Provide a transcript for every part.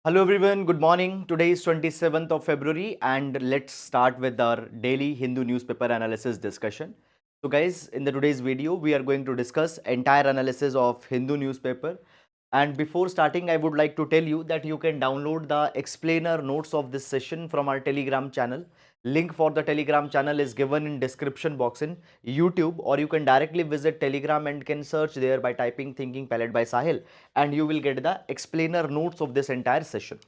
Hello everyone, good morning. Today is 27th of February and let's start with our daily Hindu newspaper analysis discussion. So guys, in the today's video, we are going to discuss entire analysis of Hindu newspaper. And before starting, I would like to tell you that you can download the explainer notes of this session from our Telegram channel. Link for the Telegram channel is given in description box in YouTube, or you can directly visit Telegram and can search there by typing Thinking Palette by Sahil, and you will get the explainer notes of this entire session.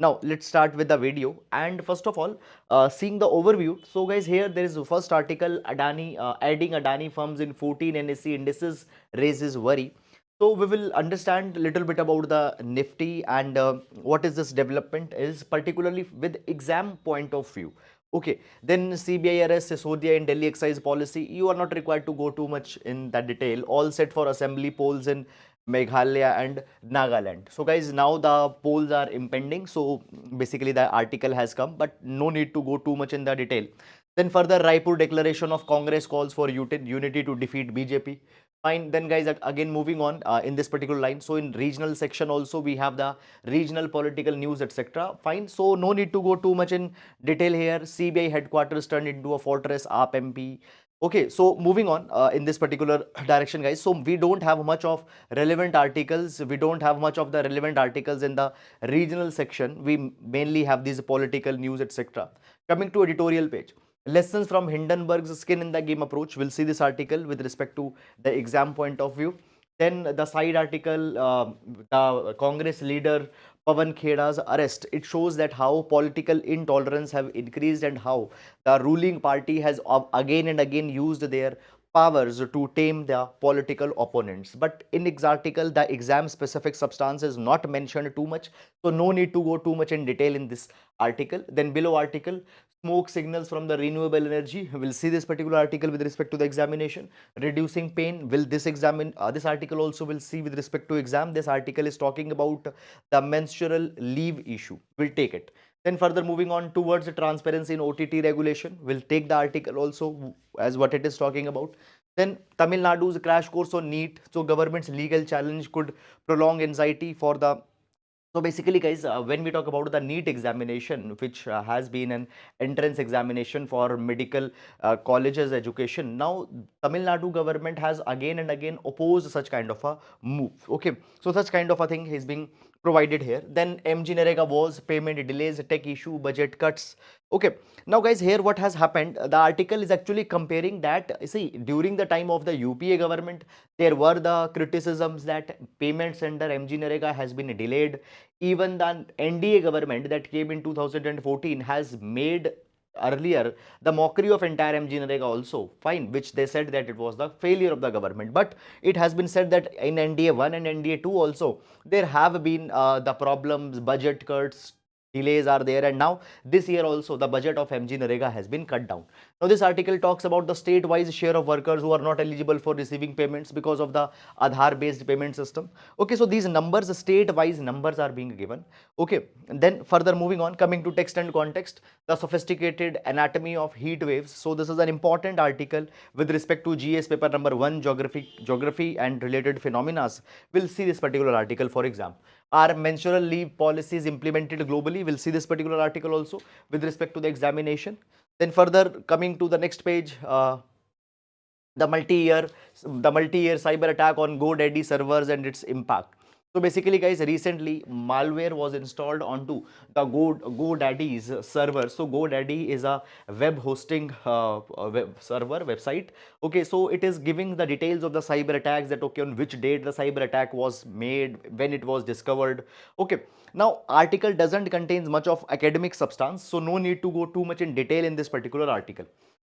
Now let's start with the video. And first of all, seeing the overview. So guys, here there is the first article, Adani adding Adani firms in 14 NSE indices raises worry. So we will understand a little bit about the Nifty and what is this development is, particularly with exam point of view. Okay, then CBI arrest Sisodia in Delhi excise policy. You are not required to go too much in that detail. All set for assembly polls in Meghalaya and Nagaland. So guys, now the polls are impending. So basically the article has come, but no need to go too much in the detail. Then further, Raipur declaration of Congress calls for unity to defeat BJP. Fine. Then guys, again moving on in this particular line. So in regional section also we have the regional political news, etc. Fine. So no need to go too much in detail here. CBI headquarters turned into a fortress, AAP MP. Okay, so moving on in this particular direction, guys. So we don't have much of relevant articles. We don't have much of the relevant articles in the regional section. We mainly have these political news, etc. Coming to editorial page. Lessons from Hindenburg's skin in the game approach. We'll see this article with respect to the exam point of view. Then the side article, the Congress leader Pavan Kheda's arrest. It shows that how political intolerance have increased and how the ruling party has again and again used their powers to tame their political opponents. But in this article, the exam specific substance is not mentioned too much. So no need to go too much in detail in this article. Then below article, smoke signals from the renewable energy. We'll see this particular article with respect to the examination. Reducing pain. Will this examine this article also will see with respect to exam. This article is talking about the menstrual leave issue. We'll take it. Then further moving on towards the transparency in OTT regulation. We'll take the article also as what it is talking about. Then Tamil Nadu's crash course on NEET. So government's legal challenge could prolong anxiety for the. So basically, guys, when we talk about the NEET examination, which has been an entrance examination for medical colleges education, now Tamil Nadu government has again and again opposed such kind of a move. Okay, so such kind of a thing is being provided here. Then MG Narega was payment delays, tech issue, budget cuts. Okay, now guys, here what has happened? The article is actually comparing that. See, during the time of the UPA government, there were the criticisms that payments under MG Narega has been delayed. Even the NDA government that came in 2014 has made earlier the mockery of entire MG Narega also, fine, which they said that it was the failure of the government. But it has been said that in NDA 1 and NDA 2 also there have been the problems, budget cuts, delays are there, and now this year also the budget of MG Narega has been cut down. Now this article talks about the state-wise share of workers who are not eligible for receiving payments because of the Aadhaar based payment system. Okay, so these numbers, state-wise numbers are being given. Okay, and then further moving on, coming to text and context, the sophisticated anatomy of heat waves. So this is an important article with respect to GS paper number 1, geography and related phenomena. We'll see this particular article for example. Are menstrual leave policies implemented globally? We'll see this particular article also with respect to the examination. Then further coming to the next page, the multi-year cyber attack on GoDaddy servers and its impact. So basically, guys, recently malware was installed onto the GoDaddy's server. So GoDaddy is a web hosting web server website. Okay, so it is giving the details of the cyber attacks, that okay, on which date the cyber attack was made, when it was discovered. Okay, now article doesn't contain much of academic substance, so no need to go too much in detail in this particular article.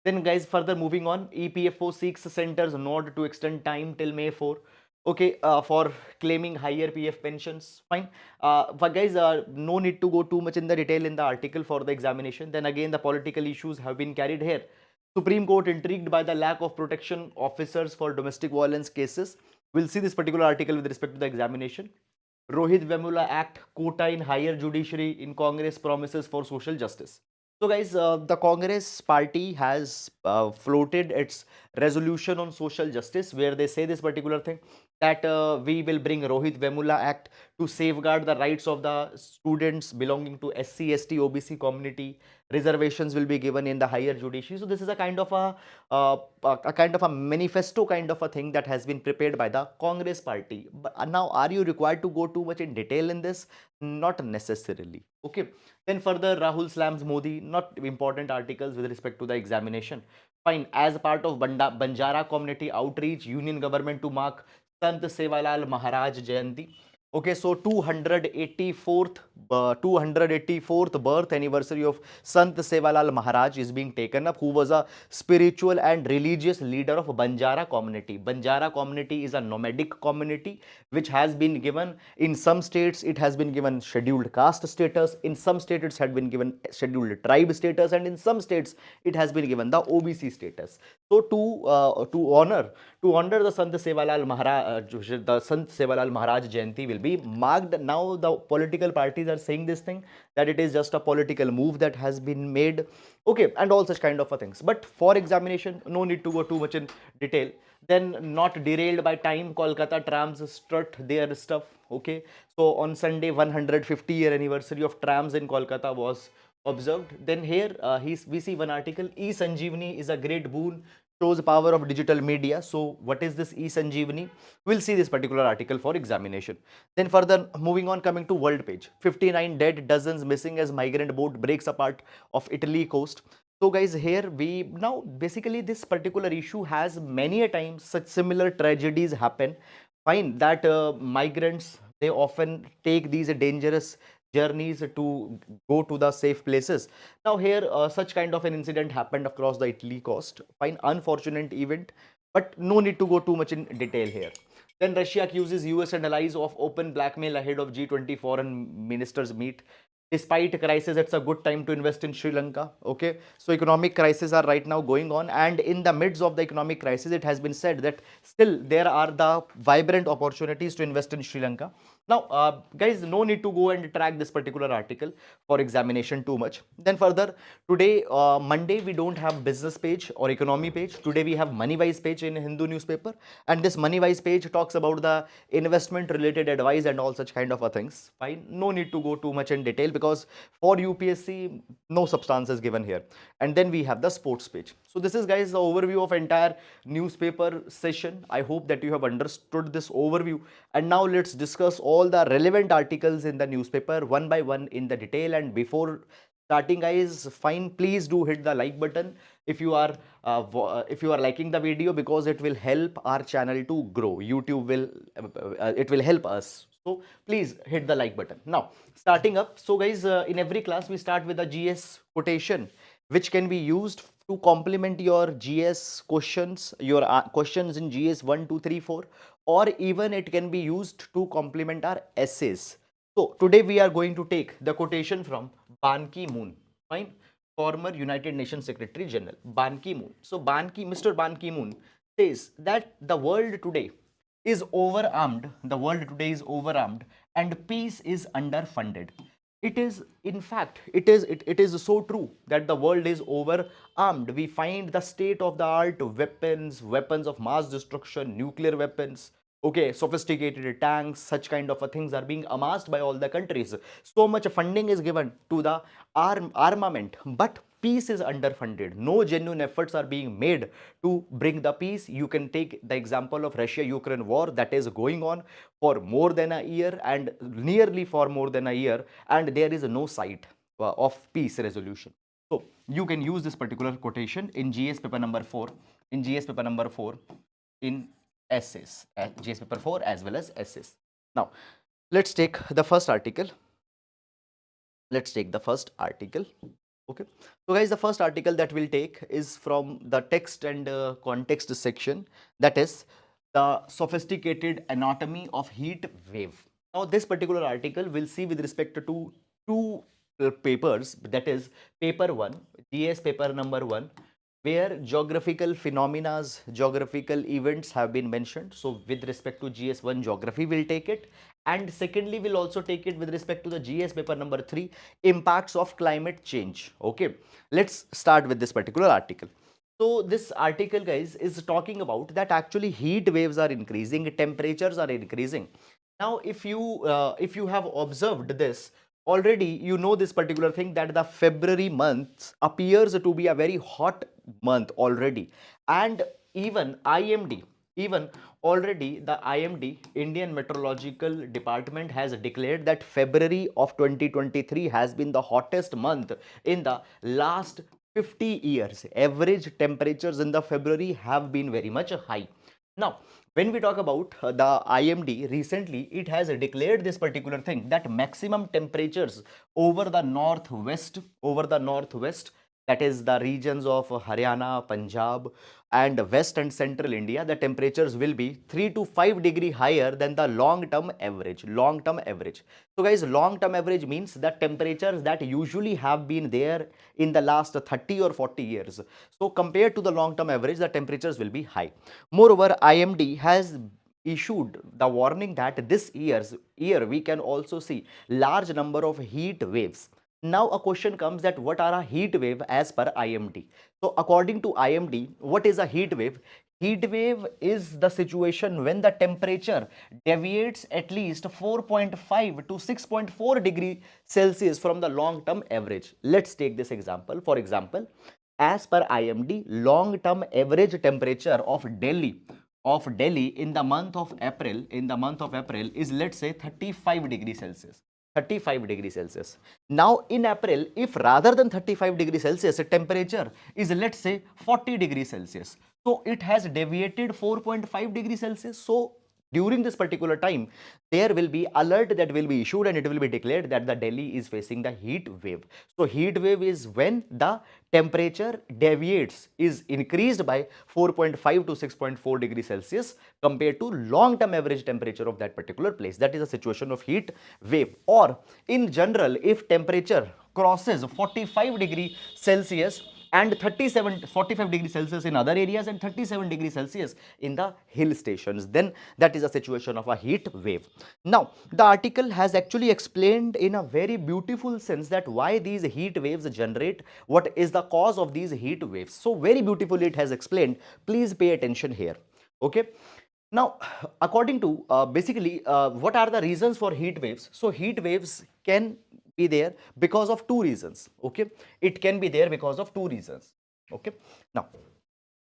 Then guys, further moving on, EPFO seeks centers nod to extend time till May 4. Okay, for claiming higher PF pensions, fine. But guys, no need to go too much in the detail in the article for the examination. Then again, the political issues have been carried here. Supreme Court intrigued by the lack of protection officers for domestic violence cases. We'll see this particular article with respect to the examination. Rohit Vemula Act, quota in higher judiciary in Congress promises for social justice. So guys, the Congress party has floated its resolution on social justice where they say this particular thing. that we will bring Rohit Vemula Act to safeguard the rights of the students belonging to SC, ST, OBC community. Reservations will be given in the higher judiciary. So this is a kind of a kind of a manifesto kind of a thing that has been prepared by the Congress party. But now, are you required to go too much in detail in this? Not necessarily. Okay. Then further, Rahul slams Modi. Not important articles with respect to the examination. Fine. As a part of Banjara community outreach, union government to mark Sant Sevalal Maharaj Jayanti. Okay, so 284th birth anniversary of Sant Sevalal Maharaj is being taken up, who was a spiritual and religious leader of Banjara community. Banjara community is a nomadic community which has been given, in some states it has been given scheduled caste status, in some states it had been given scheduled tribe status, and in some states it has been given the OBC status. So to honor the Sant Sevalal Maharaj, the Sant Sevalal Maharaj Jayanti will be marked. Now the political parties are saying this thing, that it is just a political move that has been made, okay, and all such kind of things. But for examination, no need to go too much in detail. Then, not derailed by time, Kolkata trams strut their stuff. Okay, so on Sunday, 150-year anniversary of trams in Kolkata was observed. Then here we see one article, E-Sanjeevani is a great boon, shows power of digital media. So what is this E-Sanjeevani? We'll see this particular article for examination. Then further moving on, coming to world page, 59 dead, dozens missing as migrant boat breaks apart of Italy coast. So guys, here we now basically this particular issue has many a times such similar tragedies happen. Fine, that migrants, they often take these dangerous journeys to go to the safe places. Now here such kind of an incident happened across the Italy coast. Fine, unfortunate event, but no need to go too much in detail here. Then Russia accuses US and allies of open blackmail ahead of G20 foreign ministers meet. Despite crisis, it's a good time to invest in Sri Lanka. Okay, so economic crises are right now going on, and in the midst of the economic crisis, it has been said that still there are the vibrant opportunities to invest in Sri Lanka. Now, guys, no need to go and track this particular article for examination too much. Then further, today, Monday, we don't have business page or economy page. Today, we have money wise page in Hindu newspaper, and this money wise page talks about the investment related advice and all such kind of a things. Fine, no need to go too much in detail because for UPSC, no substance is given here. And then we have the sports page. So this is, guys, the overview of entire newspaper session. I hope that you have understood this overview. And now let's discuss all the relevant articles in the newspaper one by one in the detail. And before starting, guys, fine, please do hit the like button if you are liking the video, because it will help our channel to grow. YouTube will it will help us. So please hit the like button. Now starting up, so guys, in every class we start with a GS quotation which can be used to complement your GS questions, your questions in GS 1, 2, 3, 4, or even it can be used to complement our essays. So today we are going to take the quotation from Ban Ki-moon, fine, former United Nations Secretary General, Ban Ki-moon. So Mr. Ban Ki-moon says that the world today is overarmed, and peace is underfunded. It is, in fact, it is so true that the world is overarmed. We find the state of the art weapons of mass destruction, nuclear weapons, okay, sophisticated tanks, such kind of things are being amassed by all the countries. So much funding is given to the armament, but peace is underfunded. No genuine efforts are being made to bring the peace. You can take the example of Russia-Ukraine war that is going on for more than a year, and nearly for more than a year, and there is no sight of peace resolution. So you can use this particular quotation in GS paper number 4, in essays, GS paper 4 as well as essays. Now let's take the first article. Okay, so guys, the first article that we'll take is from the text and context section, that is the sophisticated anatomy of heat wave. Now this particular article will see with respect to two papers, that is paper 1, GS paper number 1, where geographical phenomena, geographical events have been mentioned. So with respect to GS1 geography, we'll take it, and secondly we'll also take it with respect to the GS paper number 3, impacts of climate change. Okay, let's start with this particular article. So this article, guys, is talking about that actually heat waves are increasing, temperatures are increasing. Now, if you have observed this already, you know this particular thing that the February month appears to be a very hot month already, and even IMD, even already the IMD, Indian Meteorological Department, has declared that February of 2023 has been the hottest month in the last 50 years. Average temperatures in the February have been very much high. Now, when we talk about the IMD, recently it has declared this particular thing that maximum temperatures over the northwest, that is the regions of Haryana, Punjab, and west and central India, the temperatures will be 3 to 5 degree higher than the long term average. Long term average. So, guys, long term average means the temperatures that usually have been there in the last 30 or 40 years. So, compared to the long term average, the temperatures will be high. Moreover, IMD has issued the warning that this year we can also see large number of heat waves. Now a question comes that what are a heat wave as per IMD? So according to IMD, what is a heat wave? Heat wave is the situation when the temperature deviates at least 4.5 to 6.4 degree Celsius from the long term average. Let's take this example. For example, as per IMD, long term average temperature of Delhi in the month of April is, let's say, 35 degrees Celsius. 35 degrees Celsius. Now in April, if rather than 35 degrees Celsius, temperature is, let's say, 40 degrees Celsius. So it has deviated 4.5 degrees Celsius. So during this particular time, there will be alert that will be issued and it will be declared that the Delhi is facing the heat wave. So heat wave is when the temperature deviates, is increased by 4.5 to 6.4 degrees Celsius compared to long term average temperature of that particular place. That is a situation of heat wave. Or in general, if temperature crosses 45 degree Celsius and 45 degrees Celsius in other areas and 37 degrees Celsius in the hill stations, then that is a situation of a heat wave. Now the article has actually explained in a very beautiful sense that why these heat waves generate, what is the cause of these heat waves. So very beautifully it has explained. Please pay attention here. Okay. Now, according to basically, what are the reasons for heat waves? So, heat waves can be there because of two reasons. Okay, it can be there because of two reasons. Okay, now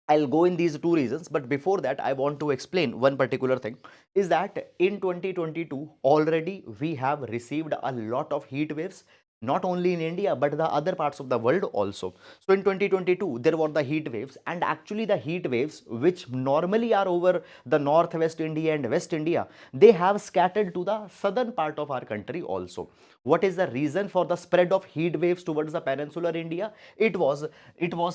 I'll go in these two reasons, but before that, I want to explain one particular thing is that in 2022 already we have received a lot of heat waves, not only in India but the other parts of the world also. So in 2022 there were the heat waves, and actually the heat waves which normally are over the northwest India and West India, they have scattered to the southern part of our country also. What is the reason for the spread of heat waves towards the peninsular India? It was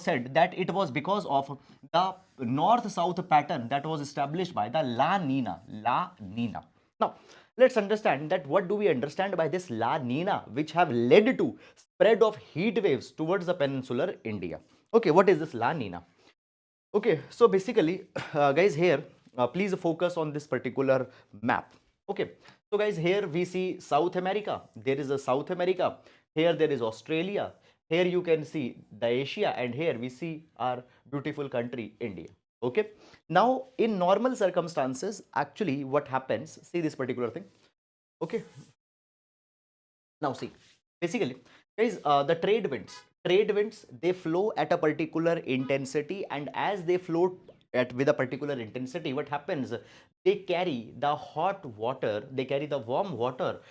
said that it was because of the north-south pattern that was established by the La Nina. La Nina. Now, let's understand that what do we understand by this La Nina, which have led to spread of heat waves towards the peninsular India. Okay, what is this La Nina? Okay, so basically, guys, here, please focus on this particular map. Okay, so guys, here we see South America. There is a South America. Here there is Australia. Here you can see the Asia, and here we see our beautiful country, India. Okay, now in normal circumstances, actually, what happens? See this particular thing. Okay, now see, basically, guys, the trade winds, they flow at a particular intensity, and as they flow at with a particular intensity, what happens? They carry the hot water, they carry the warm water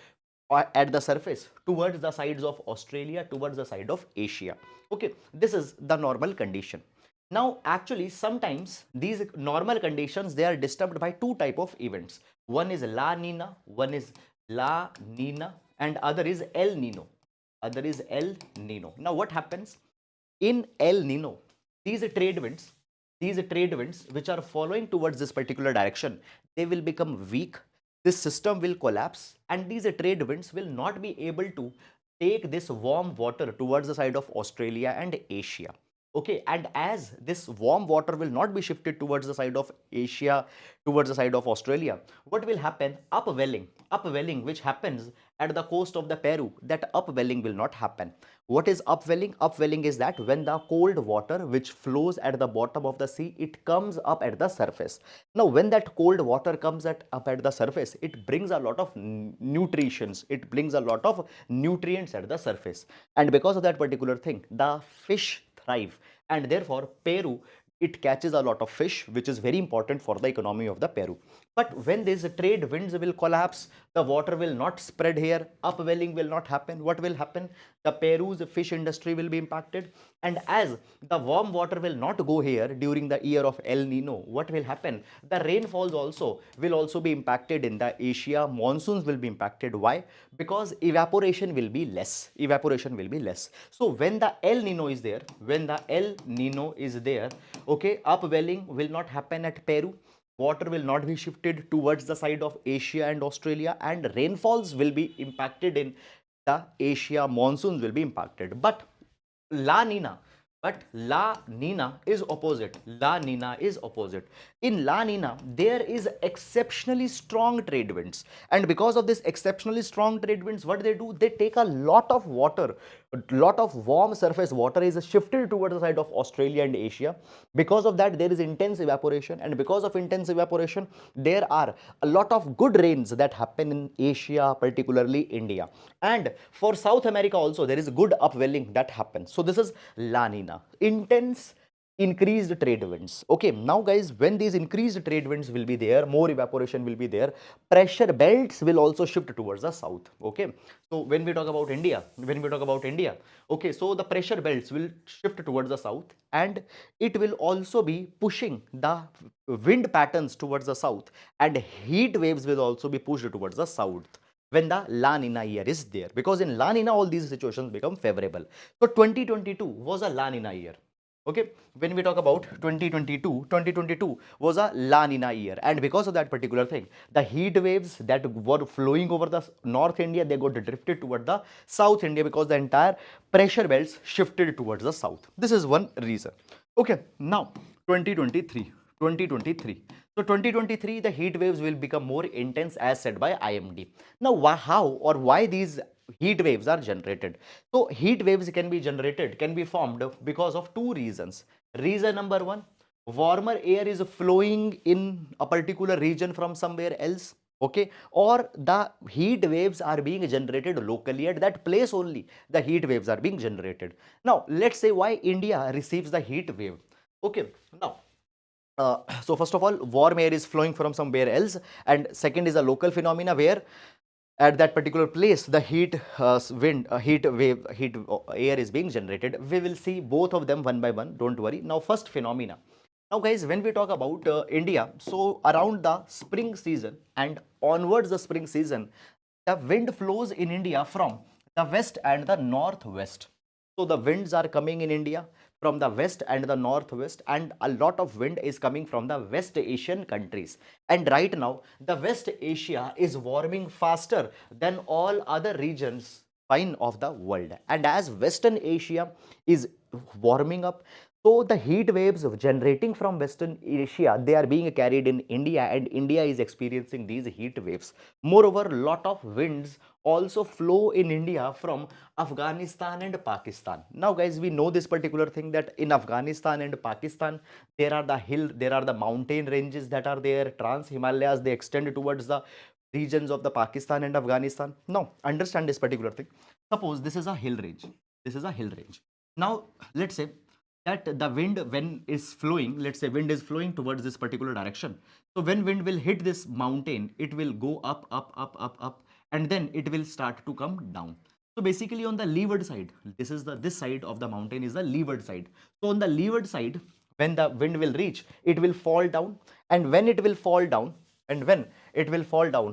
at the surface towards the sides of Australia, towards the side of Asia. Okay, this is the normal condition. Now, actually, sometimes these normal conditions, they are disturbed by two type of events. One is La Nina, one is La Nina, and other is El Nino. Other is El Nino. Now, what happens in El Nino? These trade winds, these trade winds which are following towards this particular direction, they will become weak. This system will collapse, and these trade winds will not be able to take this warm water towards the side of Australia and Asia. Okay, and as this warm water will not be shifted towards the side of Asia, towards the side of Australia, what will happen? Upwelling, which happens at the coast of the Peru, that upwelling will not happen. What is upwelling? Upwelling is that when the cold water which flows at the bottom of the sea, it comes up at the surface. Now, when that cold water comes up at the surface, it brings a lot of nutritions, it brings a lot of nutrients at the surface. And because of that particular thing, the fish thrive. And therefore, Peru, it catches a lot of fish, which is very important for the economy of the Peru. But when these trade winds will collapse, the water will not spread here, upwelling will not happen. What will happen? The Peru's fish industry will be impacted. And as the warm water will not go here during the year of El Nino, what will happen? The rainfalls also will also be impacted in the Asia. Monsoons will be impacted. Why? Because evaporation will be less. Evaporation will be less. So when the El Nino is there, okay, upwelling will not happen at Peru. Water will not be shifted towards the side of Asia and Australia, and rainfalls will be impacted in the Asia. Monsoons will be impacted. But La Nina, La Nina is opposite. La Nina is opposite. In La Nina, there is exceptionally strong trade winds. And because of this exceptionally strong trade winds, what they do? They take a lot of water, a lot of warm surface water is shifted towards the side of Australia and Asia. Because of that, there is intense evaporation. And because of intense evaporation, there are a lot of good rains that happen in Asia, particularly India. And for South America also, there is good upwelling that happens. So this is La Nina, intense increased trade winds. Okay, now guys, when these increased trade winds will be there, more evaporation will be there, pressure belts will also shift towards the south. Okay, so when we talk about India, okay, so the pressure belts will shift towards the south, and it will also be pushing the wind patterns towards the south, and heat waves will also be pushed towards the south when the La Nina year is there, because in La Nina all these situations become favorable. So 2022 was a La Nina year. Okay, when we talk about 2022 was a La Nina year, and because of that particular thing, the heat waves that were flowing over the North India, they got drifted toward the South India because the entire pressure belts shifted towards the south. This is one reason. Okay, now 2023. So 2023, the heat waves will become more intense as said by IMD. Now, how or why these heat waves are generated? So heat waves can be generated, can be formed because of two reasons. Reason number one, warmer air is flowing in a particular region from somewhere else. Okay, or the heat waves are being generated locally at that place only. The heat waves are being generated. Now, let's say why India receives the heat wave. Okay, now so first of all, warm air is flowing from somewhere else, and second is a local phenomena where at that particular place the heat air is being generated. We will see both of them one by one, don't worry. Now first phenomena. Now guys, when we talk about India, so around the spring season and onwards the spring season, the wind flows in India from the west and the northwest. So the winds are coming in India from the west and the northwest, and a lot of wind is coming from the West Asian countries. And right now, the West Asia is warming faster than all other regions fine of the world. And as Western Asia is warming up, so the heat waves generating from Western Asia, they are being carried in India, and India is experiencing these heat waves. Moreover, lot of winds also flow in India from Afghanistan and Pakistan. Now guys, we know this particular thing, that in Afghanistan and Pakistan, there are the mountain ranges that are there, Trans Himalayas, they extend towards the regions of the Pakistan and Afghanistan. Now understand this particular thing. Suppose this is a hill range. This is a hill range. Now let's say that the wind, when is flowing, let's say wind is flowing towards this particular direction. So when wind will hit this mountain, it will go up, and then it will start to come down. So basically on the leeward side, this side of the mountain is the leeward side. So on the leeward side, when the wind will reach, it will fall down, and when it will fall down,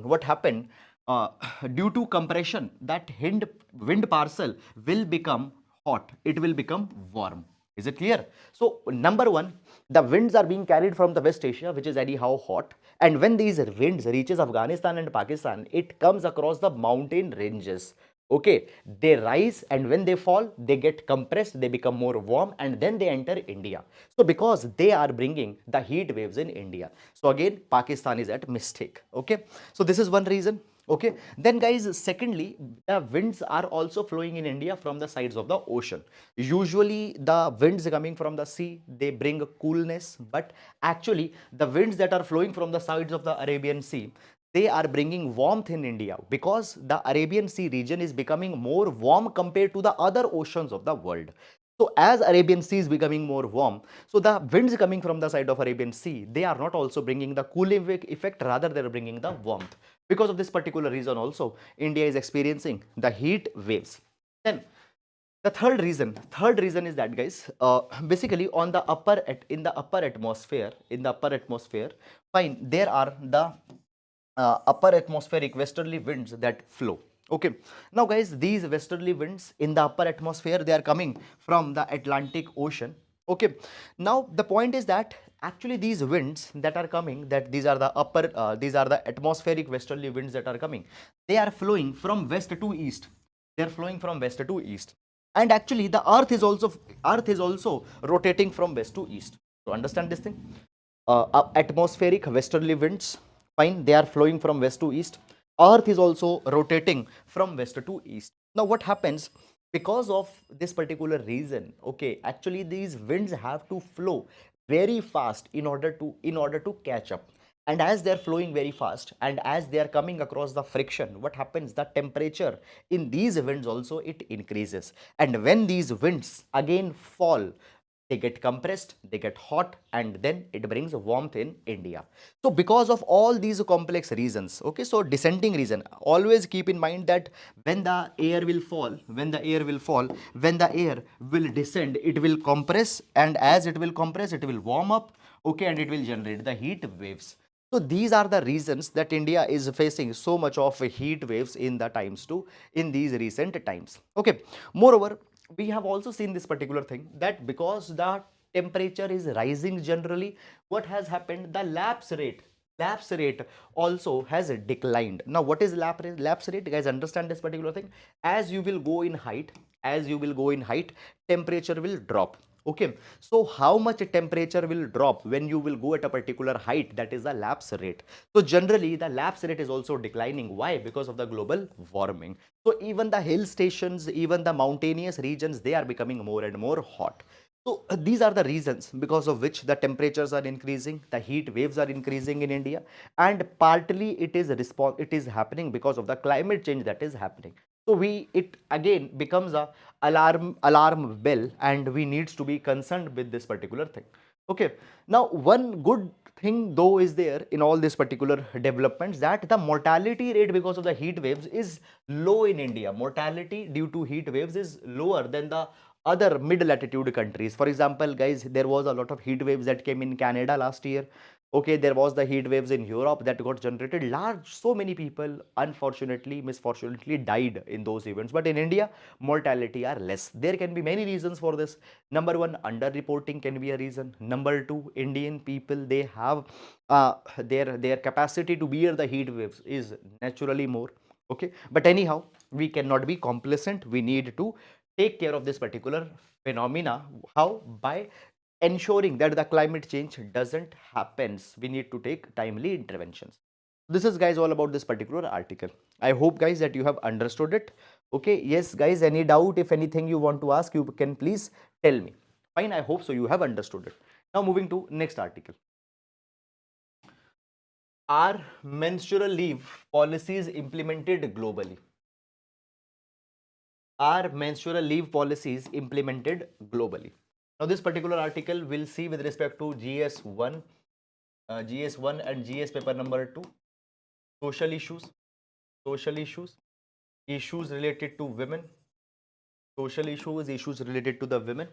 what happened? Uh, Due to compression, that wind parcel will become hot. It will become warm. Is it clear? So number one, the winds are being carried from the West Asia, which is anyhow hot. And when these winds reaches Afghanistan and Pakistan, it comes across the mountain ranges. Okay, they rise, and when they fall, they get compressed, they become more warm, and then they enter India. So because they are bringing the heat waves in India. So again, Pakistan is at mistake. Okay, so this is one reason. Okay, then guys, secondly, the winds are also flowing in India from the sides of the ocean. Usually the winds coming from the sea, they bring coolness, but actually the winds that are flowing from the sides of the Arabian Sea, they are bringing warmth in India because the Arabian Sea region is becoming more warm compared to the other oceans of the world. So as Arabian Sea is becoming more warm, so the winds coming from the side of Arabian Sea, they are not also bringing the cooling effect, rather they are bringing the warmth. Because of this particular reason also, India is experiencing the heat waves. Then the third reason is that, guys, basically on the in the upper atmosphere, fine, there are the upper atmospheric westerly winds that flow. Okay, now guys, these westerly winds in the upper atmosphere, they are coming from the Atlantic Ocean. Okay, now the point is that actually these winds that are coming, that these are the atmospheric westerly winds that are coming, they are flowing from west to east. They are flowing from west to east, and actually the earth is also rotating from west to east. So understand this thing. Atmospheric westerly winds, fine, they are flowing from west to east. Earth is also rotating from west to east. Now what happens, because of this particular reason, okay, actually these winds have to flow very fast in order to catch up. And as they are flowing very fast, and as they are coming across the friction, what happens, the temperature in these winds also it increases. And when these winds again fall, they get compressed, they get hot, and then it brings warmth in India. So because of all these complex reasons, okay, so descending reason, always keep in mind that when the air will fall, when the air will descend, it will compress, and as it will compress, it will warm up, okay, and it will generate the heat waves. So these are the reasons that India is facing so much of heat waves in these recent times. Okay, moreover, we have also seen this particular thing, that because the temperature is rising generally, what has happened, the lapse rate also has declined. Now what is lapse rate, guys? Understand this particular thing. As you will go in height, temperature will drop. Okay, so how much temperature will drop when you will go at a particular height, that is the lapse rate. So generally the lapse rate is also declining. Why? Because of the global warming. So even the hill stations, even the mountainous regions, they are becoming more and more hot. So these are the reasons because of which the temperatures are increasing, the heat waves are increasing in India, and partly it is happening because of the climate change that is happening. So it again becomes a alarm bell, and we needs to be concerned with this particular thing. Okay, now one good thing though is there in all these particular developments, that the mortality rate because of the heat waves is low in India. Mortality due to heat waves is lower than the other mid latitude countries. For example, guys, there was a lot of heat waves that came in Canada last year. Okay, there was the heat waves in Europe that got generated large. So many people unfortunately, misfortunately died in those events. But in India, mortality are less. There can be many reasons for this. Number one, under reporting can be a reason. Number two, Indian people, they have their capacity to bear the heat waves is naturally more. Okay, but anyhow, we cannot be complacent. We need to take care of this particular phenomena. How? By ensuring that the climate change doesn't happens. We need to take timely interventions. This is, guys, all about this particular article. I hope, guys, that you have understood it. Okay, yes, guys, any doubt, if anything you want to ask, you can please tell me. Fine, I hope so you have understood it. Now moving to next article. Are menstrual leave policies implemented globally? Are menstrual leave policies implemented globally? Now, this particular article will see with respect to GS1 and GS paper number 2, social issues, issues related to women, issues related to the women,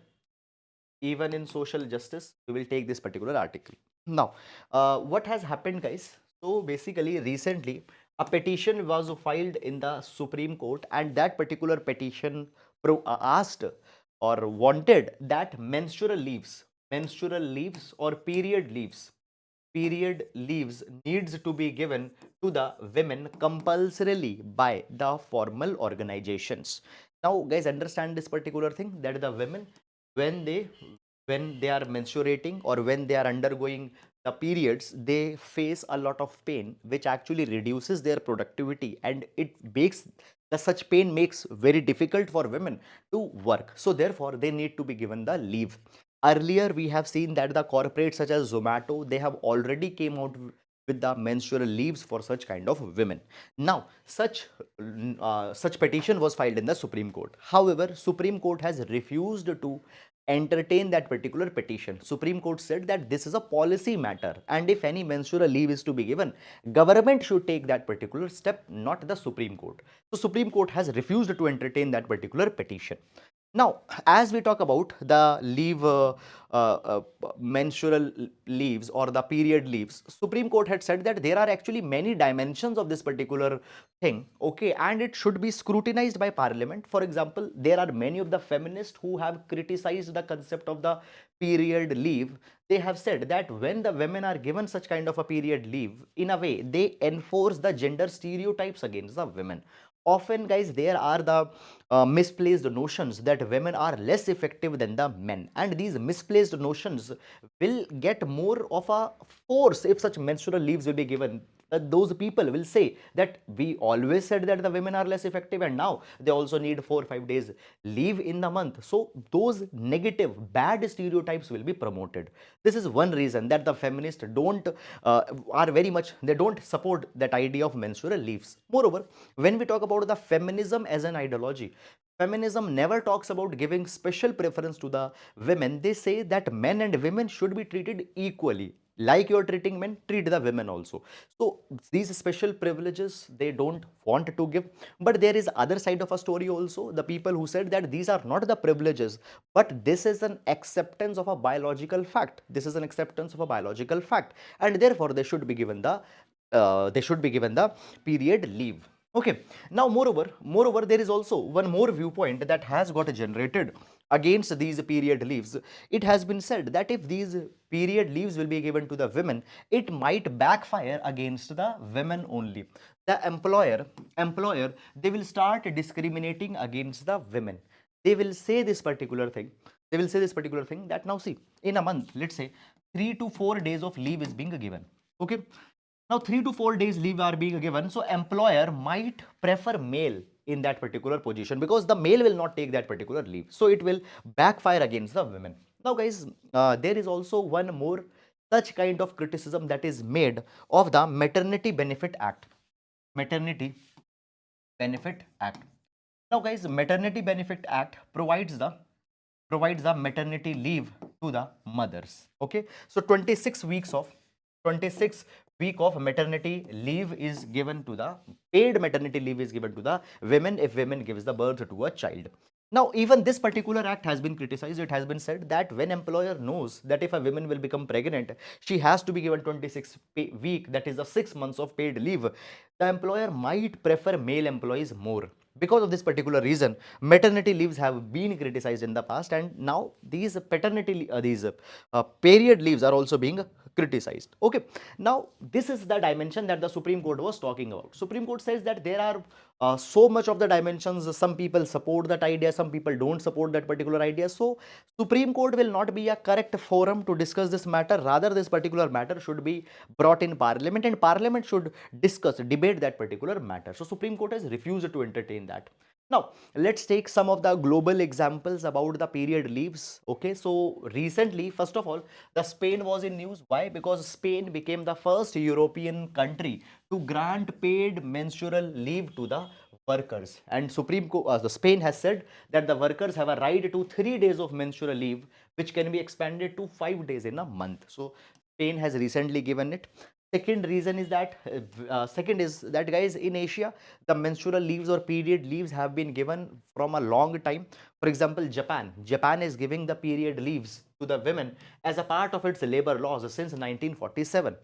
even in social justice. We will take this particular article. Now, what has happened, guys? So basically, recently, a petition was filed in the Supreme Court, and that particular petition asked or wanted that menstrual leaves or period leaves needs to be given to the women compulsorily by the formal organizations. Now, guys, understand this particular thing, that the women, when they when they are menstruating or when they are undergoing the periods, they face a lot of pain, which actually reduces their productivity, and it makes the such pain makes very difficult for women to work. So therefore, they need to be given the leave. Earlier, we have seen that the corporates such as Zomato, they have already came out with the menstrual leaves for such kind of women. Now, such petition was filed in the Supreme Court. However, Supreme Court has refused to entertain that particular petition. Supreme Court said that this is a policy matter, and if any menstrual leave is to be given, government should take that particular step, not the Supreme Court. So Supreme Court has refused to entertain that particular petition. Now, as we talk about the menstrual leaves or the period leaves, Supreme Court had said that there are actually many dimensions of this particular thing, okay, and it should be scrutinized by Parliament. For example, there are many of the feminists who have criticized the concept of the period leave. They have said that when the women are given such kind of a period leave, in a way, they enforce the gender stereotypes against the women. Often, guys, there are the misplaced notions that women are less effective than the men, and these misplaced notions will get more of a force if such menstrual leaves will be given. Those people will say that we always said that the women are less effective, and now they also need 4 or 5 days leave in the month. So those negative bad stereotypes will be promoted. This is one reason that the feminists don't are very much, they don't support that idea of menstrual leaves. Moreover, when we talk about the feminism as an ideology, feminism never talks about giving special preference to the women. They say that men and women should be treated equally. Like you're treating men, treat the women also. So these special privileges they don't want to give. But there is other side of a story also. The people who said that these are not the privileges, but this is an acceptance of a biological fact. This is an acceptance of a biological fact, and therefore they should be given the period leave. Okay. Now, moreover, there is also one more viewpoint that has got generated against these period leaves. It has been said that if these period leaves will be given to the women, it might backfire against the women only. The employer, they will start discriminating against the women. They will say this particular thing. They will say this particular thing that now see, in a month, let's say 3 to 4 days of leave is being given. Okay. Now 3 to 4 days leave are being given, so employer might prefer male in that particular position because the male will not take that particular leave. So it will backfire against the women. Now guys, there is also one more such kind of criticism that is made of the Maternity Benefit Act. Maternity Benefit Act. Now guys, Maternity Benefit Act provides the maternity leave to the mothers. Okay, so 26 week of maternity leave is given to the paid maternity leave is given to the women if women gives the birth to a child. Now, even this particular act has been criticized. It has been said that when employer knows that if a woman will become pregnant, she has to be given 26 week, that is the 6 months of paid leave. The employer might prefer male employees more. Because of this particular reason, maternity leaves have been criticized in the past, and now these period leaves are also being criticized. Okay, now this is the dimension that the Supreme Court was talking about. Supreme Court says that there are so much of the dimensions. Some people support that idea, some people don't support that particular idea. So Supreme Court will not be a correct forum to discuss this matter. Rather, this particular matter should be brought in Parliament, and Parliament should debate that particular matter. So Supreme Court has refused to entertain that. Now, let's take some of the global examples about the period leaves. Okay, so recently, first of all, the Spain was in news. Why? Because Spain became the first European country to grant paid menstrual leave to the workers. And the Spain has said that the workers have a right to 3 days of menstrual leave, which can be expanded to 5 days in a month. So Spain has recently given it. Second is that guys, in Asia, the menstrual leaves or period leaves have been given from a long time. For example, Japan is giving the period leaves to the women as a part of its labor laws since 1947.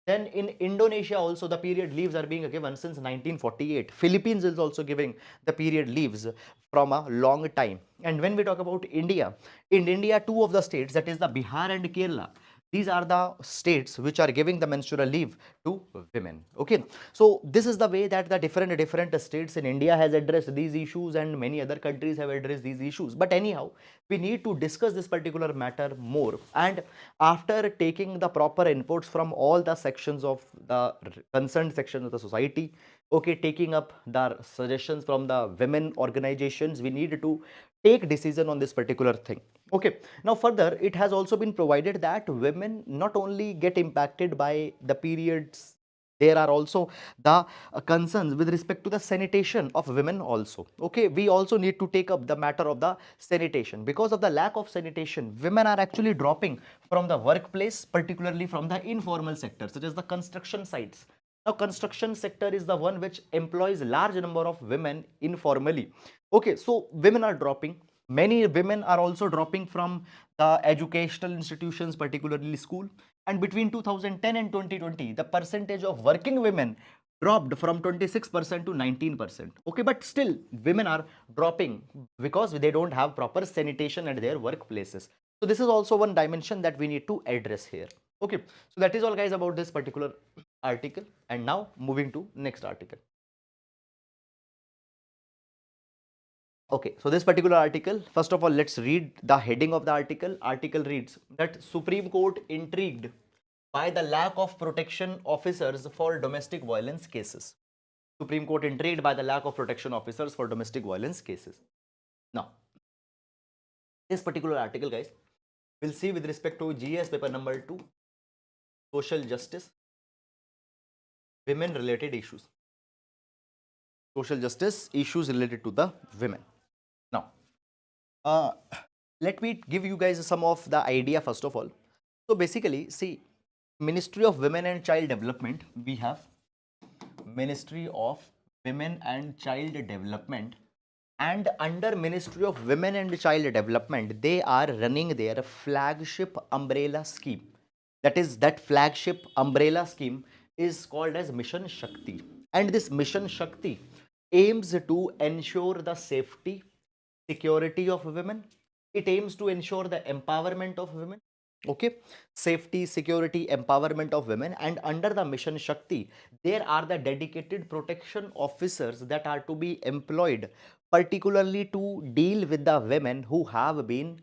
Then in Indonesia also the period leaves are being given since 1948. Philippines is also giving the period leaves from a long time. And when we talk about India, in India, two of the states, that is the Bihar and Kerala, These are the states which are giving the menstrual leave to women. Okay, so this is the way that the different states in India has addressed these issues, and many other countries have addressed these issues. But anyhow, we need to discuss this particular matter more, and after taking the proper inputs from all the sections of the concerned sections of the society, okay, taking up the suggestions from the women organizations, we need to take decision on this particular thing. Okay, now further, it has also been provided that women not only get impacted by the periods, there are also the concerns with respect to the sanitation of women also. Okay, we also need to take up the matter of the sanitation. Because of the lack of sanitation, women are actually dropping from the workplace, particularly from the informal sector such as the construction sites. Now construction sector is the one which employs large number of women informally. Okay, so women are dropping. Many women are also dropping from the educational institutions, particularly school. And between 2010 and 2020, the percentage of working women dropped from 26% to 19%. Okay, but still women are dropping because they don't have proper sanitation at their workplaces. So this is also one dimension that we need to address here. Okay, so that is all guys about this particular article. And now moving to next article. Okay, so this particular article, first of all, let's read the heading of the article. Article reads that Supreme Court intrigued by the lack of protection officers for domestic violence cases. Supreme Court intrigued by the lack of protection officers for domestic violence cases. Now, this particular article, guys, we'll see with respect to GS paper number 2, social justice, women related issues. Social justice issues related to the women. Now, let me give you guys some of the idea first of all. So basically, see, Ministry of Women and Child Development, we have Ministry of Women and Child Development, and under Ministry of Women and Child Development, they are running their flagship umbrella scheme. That is, that flagship umbrella scheme is called as Mission Shakti, and this Mission Shakti aims to ensure the safety, security of women. It aims to ensure the empowerment of women. Okay, safety, security, empowerment of women. And under the Mission Shakti, there are the dedicated protection officers that are to be employed, particularly to deal with the women who have been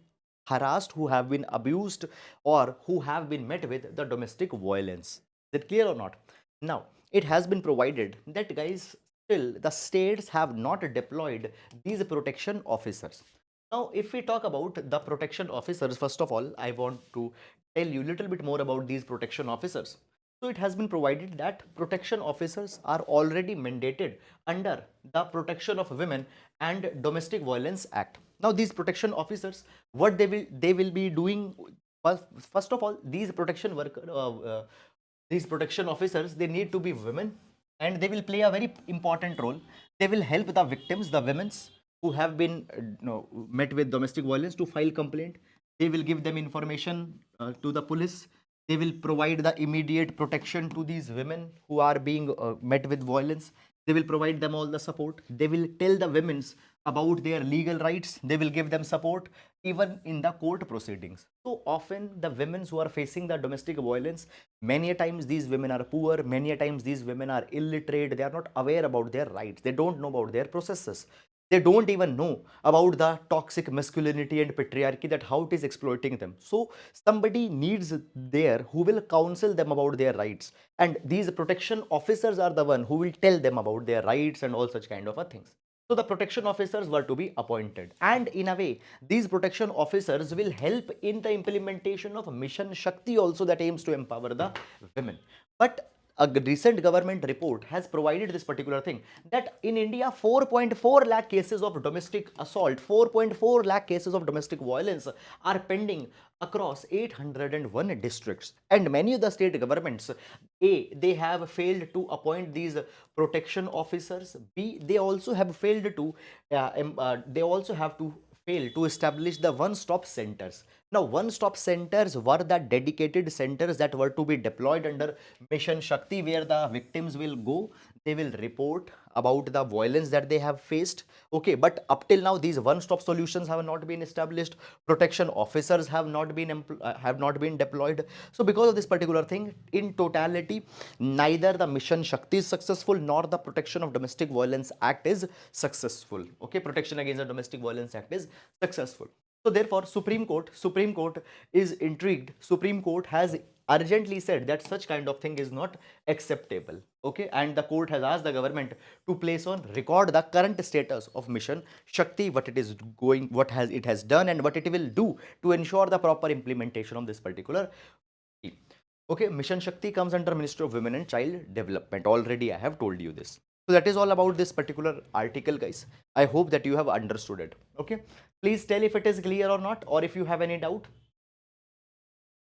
harassed, who have been abused, or who have been met with the domestic violence. Is it clear or not? Now, it has been provided that, guys, still the states have not deployed these protection officers. Now, if we talk about the protection officers, first of all, I want to tell you a little bit more about these protection officers. So, it has been provided that protection officers are already mandated under the Protection of Women and Domestic Violence Act. Now, these protection officers, what they will be doing, first of all, these protection officers, they need to be women, and they will play a very important role. They will help the victims, the women who have been met with domestic violence, to file complaint. They will give them information to the police. They will provide the immediate protection to these women who are being met with violence. They will provide them all the support. They will tell the women about their legal rights. They will give them support even in the court proceedings. So often the women who are facing the domestic violence, many a times these women are poor, many a times these women are illiterate, they are not aware about their rights, they don't know about their processes. They don't even know about the toxic masculinity and patriarchy, that how it is exploiting them. So somebody needs there who will counsel them about their rights, and these protection officers are the one who will tell them about their rights and all such kind of a things. So the protection officers were to be appointed, and in a way these protection officers will help in the implementation of Mission Shakti also, that aims to empower the women. But a recent government report has provided this particular thing, that in India 4.4 lakh cases of domestic assault, 4.4 lakh cases of domestic violence are pending across 801 districts, and many of the state governments, A, they have failed to appoint these protection officers. B, they also have failed to they also have to fail to establish the one-stop centers. Now, one-stop centers were the dedicated centers that were to be deployed under Mission Shakti, where the victims will go, they will report about the violence that they have faced. Okay, but up till now these one-stop solutions have not been established. Protection officers have not been deployed. So because of this particular thing, in totality, neither the Mission Shakti is successful nor the Protection of Domestic Violence Act is successful. Okay, Protection Against the Domestic Violence Act is successful. So therefore, Supreme Court is intrigued. Supreme Court has urgently said that such kind of thing is not acceptable. Okay, and the court has asked the government to place on record the current status of Mission Shakti, what it is going, it has done, and what it will do to ensure the proper implementation of this particular scheme. Okay, Mission Shakti comes under Ministry of Women and Child Development. Already I have told you this. So that is all about this particular article, guys. I hope that you have understood it. Okay, please tell if it is clear or not, or if you have any doubt.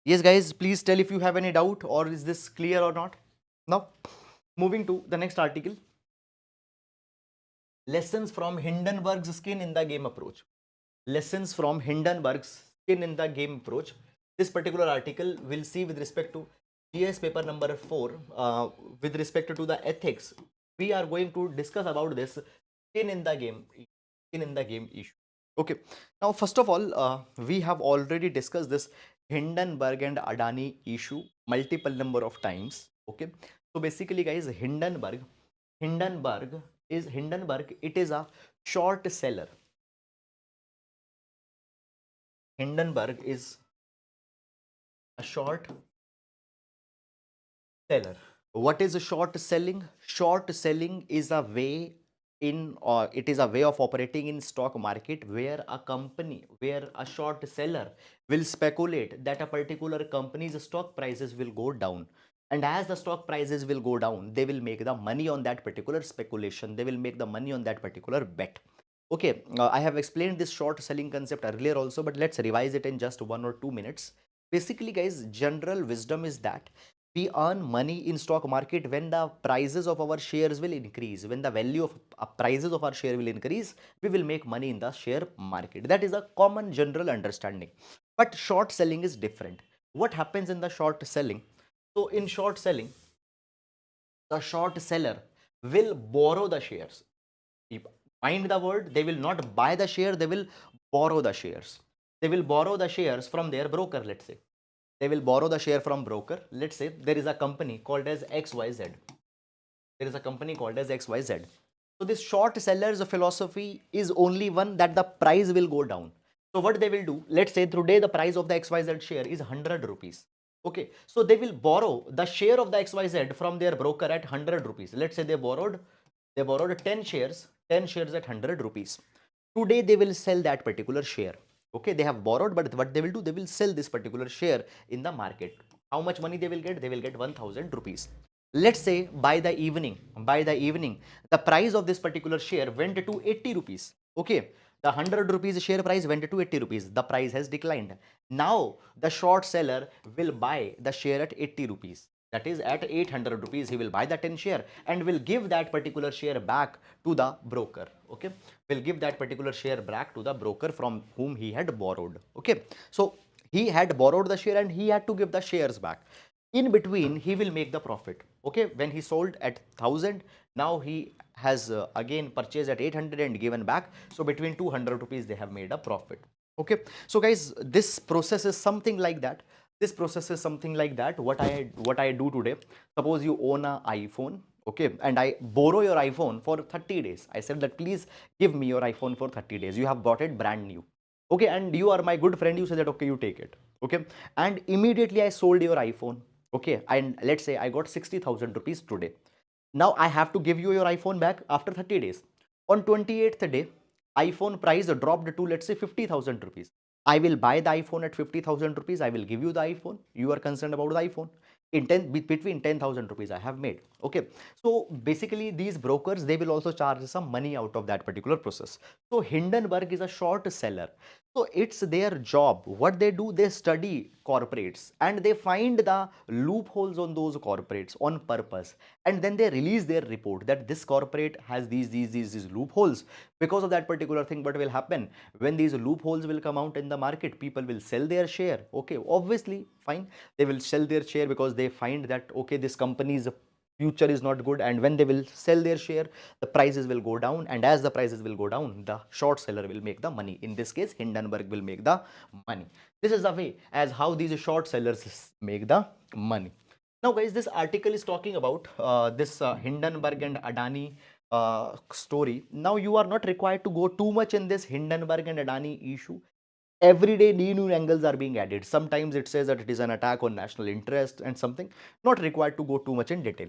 Yes, guys, please tell if you have any doubt, or is this clear or not. Now, moving to the next article. Lessons from Hindenburg's skin in the game approach. Lessons from Hindenburg's skin in the game approach. This particular article will see with respect to GS paper number 4, with respect to the ethics. We are going to discuss about this skin in the game issue. Okay. Now, first of all, we have already discussed this Hindenburg and Adani issue multiple number of times. Okay. So basically, guys, Hindenburg, it is a short seller. Hindenburg is a short seller. What is a short selling? Short selling is a way it is a way of operating in stock market where a short seller will speculate that a particular company's stock prices will go down. And as the stock prices will go down, they will make the money on that particular speculation. They will make the money on that particular bet. Okay, I have explained this short selling concept earlier also, but let's revise it in just 1 or 2 minutes. Basically, guys, general wisdom is that we earn money in stock market when the prices of our shares will increase. When the value of prices of our share will increase, we will make money in the share market. That is a common general understanding. But short selling is different. What happens in the short selling? So in short selling, the short seller will borrow the shares. Mind the word, they will not buy the share, they will borrow the shares. They will borrow the shares from their broker, let's say. They will borrow the share from broker. Let's say there is a company called as XYZ. There is a company called as XYZ. So this short seller's philosophy is only one, that the price will go down. So what they will do, let's say today the price of the XYZ share is 100 rupees. Okay, so they will borrow the share of the XYZ from their broker at 100 rupees. Let's say they borrowed 10 shares, at 100 rupees. Today they will sell that particular share. Okay, they have borrowed, but what they will do, they will sell this particular share in the market. How much money they will get? They will get 1000 rupees. Let's say by the evening, the price of this particular share went to 80 rupees. Okay, the 100 rupees share price went to 80 rupees. The price has declined. Now the short seller will buy the share at 80 rupees. That is, at 800 rupees, he will buy the 10 share and will give that particular share back to the broker. Okay, will give that particular share back to the broker from whom he had borrowed. Okay, so he had borrowed the share and he had to give the shares back. In between, he will make the profit. Okay, when he sold at 1000, now he has again purchased at 800 and given back. So between 200 rupees, they have made a profit. Okay, so guys, this process is something like that. What I do today, suppose you own an iPhone, okay, and I borrow your iPhone for 30 days. I said that please give me your iPhone for 30 days. You have bought it brand new. Okay, and you are my good friend. You say that okay, you take it. Okay, and immediately I sold your iPhone. Okay, and let's say I got 60,000 rupees today. Now I have to give you your iPhone back after 30 days. On 28th day, iPhone price dropped to, let's say, 50,000 rupees. I will buy the iPhone at 50,000 rupees. I will give you the iPhone. You are concerned about the iPhone. Between 10,000 rupees I have made. Okay. So basically these brokers, they will also charge some money out of that particular process. So Hindenburg is a short seller. So it's their job. What they do, they study corporates and they find the loopholes on those corporates on purpose. And then they release their report that this corporate has these loopholes. Because of that particular thing, what will happen? When these loopholes will come out in the market, people will sell their share. Okay, obviously, fine. They will sell their share because they find that, okay, this company's future is not good, and when they will sell their share, the prices will go down, and as the prices will go down, the short seller will make the money. In this case, Hindenburg will make the money. This is the way as how these short sellers make the money. Now guys, this article is talking about this Hindenburg and Adani story. Now you are not required to go too much in this Hindenburg and Adani issue. Every day new angles are being added. Sometimes it says that it is an attack on national interest and something. Not required to go too much in detail.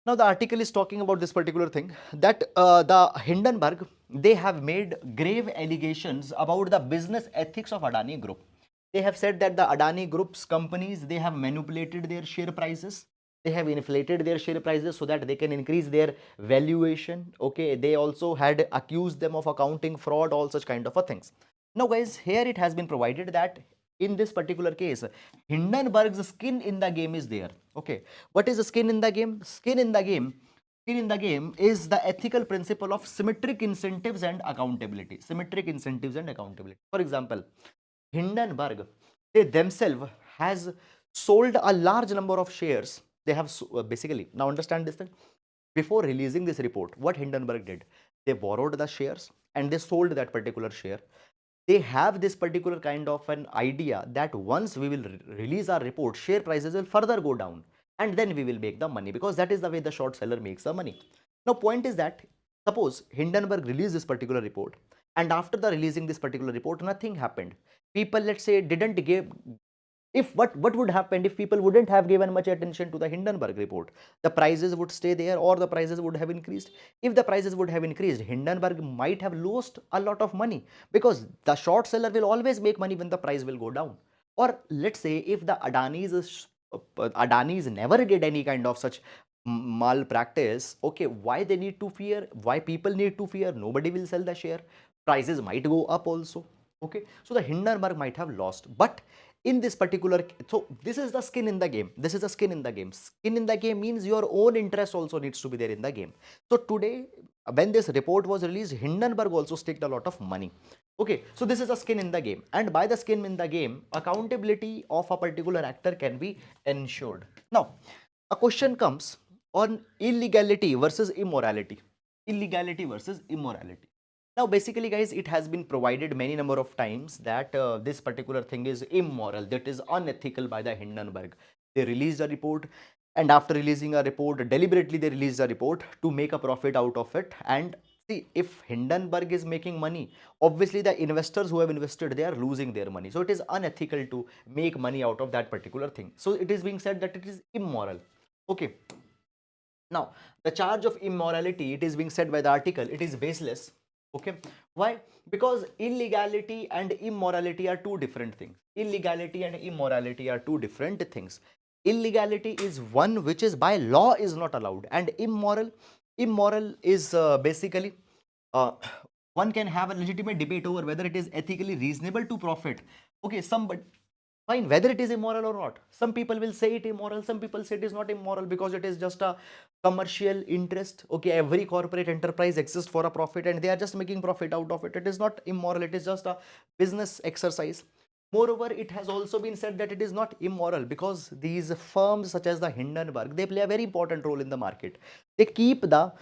Now the article is talking about this particular thing, that the Hindenburg, they have made grave allegations about the business ethics of Adani Group. They have said that the Adani Group's companies, they have manipulated their share prices. They have inflated their share prices so that they can increase their valuation. Okay, they also had accused them of accounting fraud, all such kind of a things. Now guys, here it has been provided that in this particular case, Hindenburg's skin in the game is there. Okay, what is the skin in the game? Skin in the game is the ethical principle of symmetric incentives and accountability. Symmetric incentives and accountability. For example, Hindenburg, they themselves has sold a large number of shares. They have basically, now understand this thing. Before releasing this report, what Hindenburg did, they borrowed the shares and they sold that particular share. They have this particular kind of an idea that once we will release our report, share prices will further go down and then we will make the money, because that is the way the short seller makes the money. Now point is that suppose Hindenburg released this particular report, and after the releasing this particular report, nothing happened. People, let's say, didn't give, if what would happen if people wouldn't have given much attention to the Hindenburg report? The prices would stay there or the prices would have increased. If the prices would have increased, Hindenburg might have lost a lot of money, because the short seller will always make money when the price will go down. Or let's say if the Adanis never did any kind of such malpractice, okay, why they need to fear? Why people need to fear? Nobody will sell the share. Prices might go up also. Okay, so the Hindenburg might have lost, but in this particular, so this is the skin in the game. This is the skin in the game. Skin in the game means your own interest also needs to be there in the game. So today, when this report was released, Hindenburg also staked a lot of money. Okay, so this is a skin in the game, and by the skin in the game, accountability of a particular actor can be ensured. Now a question comes on illegality versus immorality. Illegality versus immorality. Now basically guys, it has been provided many number of times that this particular thing is immoral, that is unethical by the Hindenburg. They released a report, and after releasing a report, deliberately they released a report to make a profit out of it. And see, if Hindenburg is making money, obviously the investors who have invested, they are losing their money. So it is unethical to make money out of that particular thing. So it is being said that it is immoral. Okay. Now the charge of immorality, it is being said by the article, it is baseless. Okay, why? Because illegality and immorality are two different things. Illegality and immorality are two different things. Illegality is one which is by law is not allowed, and immoral is basically uh, one can have a legitimate debate over whether it is ethically reasonable to profit. Okay, somebody, fine, whether it is immoral or not. Some people will say it immoral, some people say it is not immoral because it is just a commercial interest. Okay, every corporate enterprise exists for a profit and they are just making profit out of it. It is not immoral, it is just a business exercise. Moreover, it has also been said that it is not immoral because these firms such as the Hindenburg, they play a very important role in the market. They keep the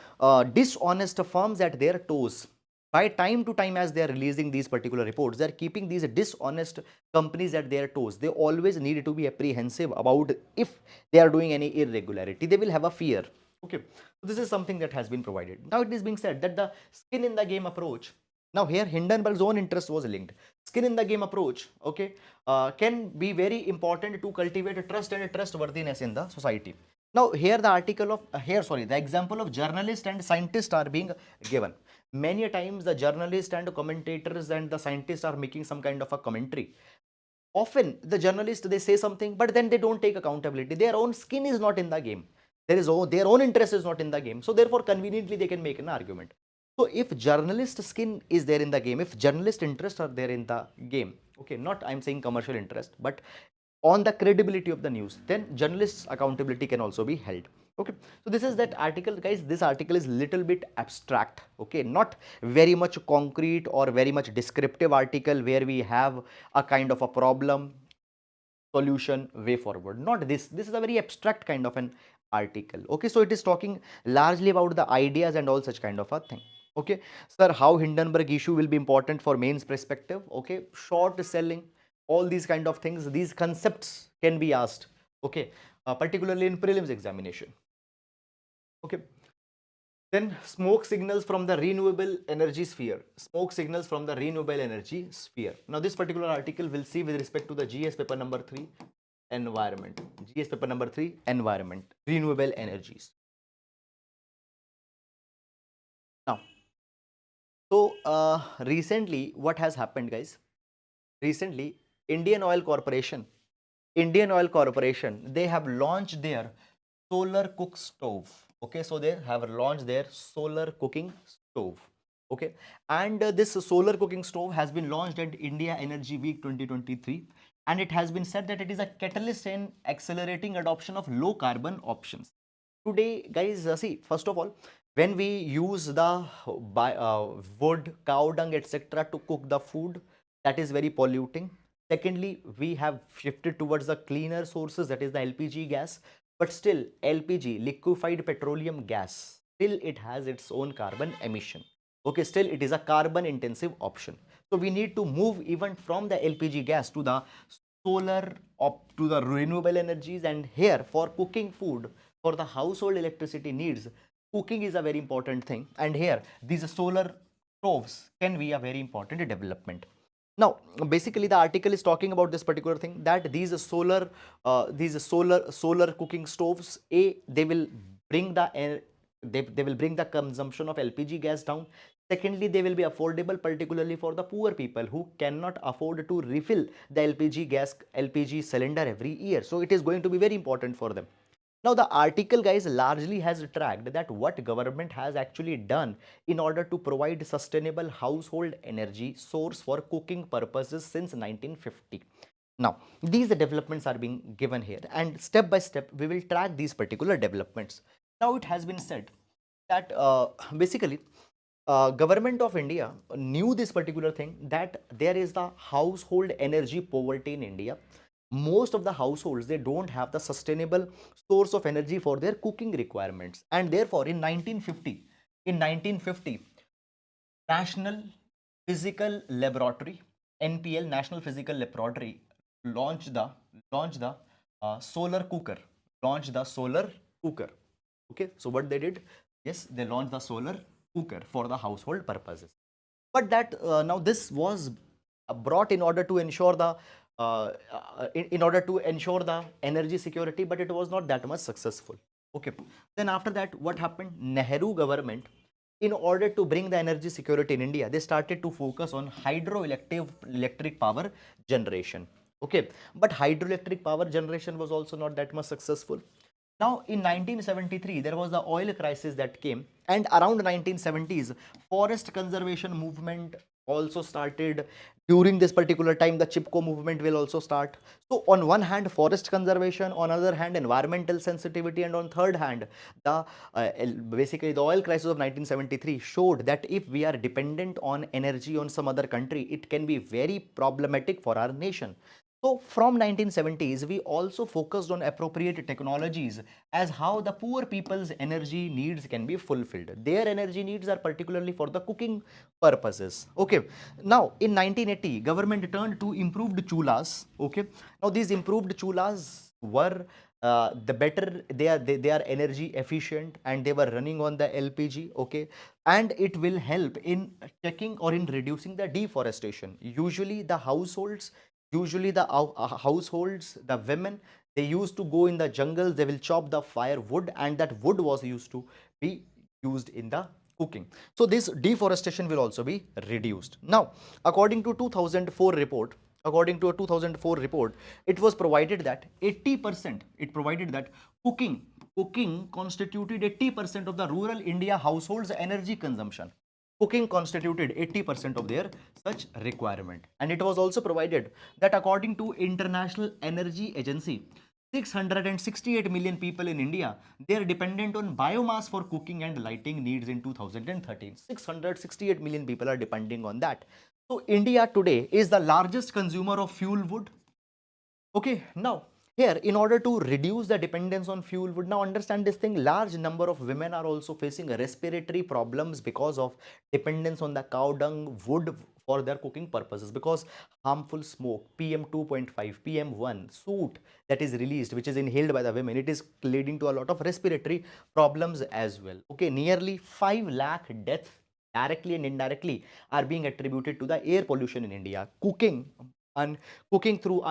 dishonest firms at their toes. By time to time, as they are releasing these particular reports, they are keeping these dishonest companies at their toes. They always need to be apprehensive about if they are doing any irregularity. They will have a fear. Okay, so this is something that has been provided. Now it is being said that the skin in the game approach. Now here Hindenburg's own interest was linked. Skin in the game approach, okay, can be very important to cultivate trust and trustworthiness in the society. Now here the article of the example of journalists and scientists are being given. Many times the journalists and commentators and the scientists are making some kind of a commentary. Often the journalists, they say something, but then they don't take accountability. Their own skin is not in the game. Their own interest is not in the game. So therefore conveniently they can make an argument. So if journalist skin is there in the game, if journalist interests are there in the game, okay, not I'm saying commercial interest, but on the credibility of the news, then journalists accountability can also be held. Okay, so this is that article, guys. This article is little bit abstract, okay, not very much concrete or very much descriptive article where we have a kind of a problem solution way forward. Not this. This is a very abstract kind of an article. Okay, so it is talking largely about the ideas and all such kind of a thing. Okay, sir, how Hindenburg issue will be important for mains perspective? Okay, short selling, all these kind of things, these concepts can be asked. Okay, particularly in prelims examination. Okay, then smoke signals from the renewable energy sphere. Smoke signals from the renewable energy sphere. Now this particular article will see with respect to the GS paper number 3, environment. GS paper number 3, environment, renewable energies. Now, so recently what has happened, guys? Recently, Indian Oil Corporation, they have launched their solar cook stove. Okay, so they have launched their solar cooking stove. Okay, and this solar cooking stove has been launched at India Energy Week 2023, and it has been said that it is a catalyst in accelerating adoption of low carbon options. Today, guys, see, first of all, when we use the wood, cow dung, etc. to cook the food, that is very polluting. Secondly, we have shifted towards the cleaner sources, that is the LPG gas, but still LPG, liquefied petroleum gas, still it has its own carbon emission. Okay, still it is a carbon intensive option. So we need to move even from the LPG gas to the solar, to the renewable energies. And here, for cooking food, for the household electricity needs, cooking is a very important thing, and here these solar stoves can be a very important development. Now basically the article is talking about this particular thing, that these solar cooking stoves, they will bring the they will bring the consumption of LPG gas down. Secondly, they will be affordable, particularly for the poor people who cannot afford to refill the LPG cylinder every year. So it is going to be very important for them. Now the article, guys, largely has tracked that what government has actually done in order to provide sustainable household energy source for cooking purposes since 1950. Now these developments are being given here, and step by step we will track these particular developments. Now it has been said that basically government of India knew this particular thing, that there is the household energy poverty in India. Most of the households, they don't have the sustainable source of energy for their cooking requirements, and therefore in 1950 National Physical Laboratory, NPL, National Physical Laboratory, launched the solar cooker, launched the solar cooker. Okay, so what they did, yes, they launched the solar cooker for the household purposes. But that now this was brought in order to ensure the in order to ensure the energy security, but it was not that much successful. Okay, then after that, what happened? Nehru government, in order to bring the energy security in India, they started to focus on electric power generation. Okay, but hydroelectric power generation was also not that much successful. Now in 1973, there was the oil crisis that came, and around 1970s, forest conservation movement also started. During this particular time, the Chipko movement will also start. So on one hand, forest conservation, on other hand, environmental sensitivity, and on third hand, the basically the oil crisis of 1973 showed that if we are dependent on energy on some other country, it can be very problematic for our nation. So from 1970s, we also focused on appropriate technologies as how the poor people's energy needs can be fulfilled. Their energy needs are particularly for the cooking purposes. Okay. Now in 1980, government turned to improved chulas. Okay. Now these improved chulas were the better, they are energy efficient, and they were running on the LPG. Okay, and it will help in checking or in reducing the deforestation. Usually the households, the women, they used to go in the jungle, they will chop the firewood, and that wood was used to be used in the cooking. So this deforestation will also be reduced. Now according to 2004 report, according to a 2004 report, it was provided that 80%, it provided that cooking constituted 80% of the rural India households energy consumption. Cooking constituted 80% of their such requirement. And it was also provided that according to International Energy Agency, 668 million people in India, they are dependent on biomass for cooking and lighting needs in 2013. 668 million people are depending on that. So India today is the largest consumer of fuel wood. Okay, now Here, in order to reduce the dependence on fuel, would now understand this thing, large number of women are also facing respiratory problems because of dependence on the cow dung wood for their cooking purposes, because harmful smoke, PM 2.5, PM1, soot that is released, which is inhaled by the women, it is leading to a lot of respiratory problems as well. Okay, nearly 5 lakh deaths directly and indirectly are being attributed to the air pollution in India. And cooking through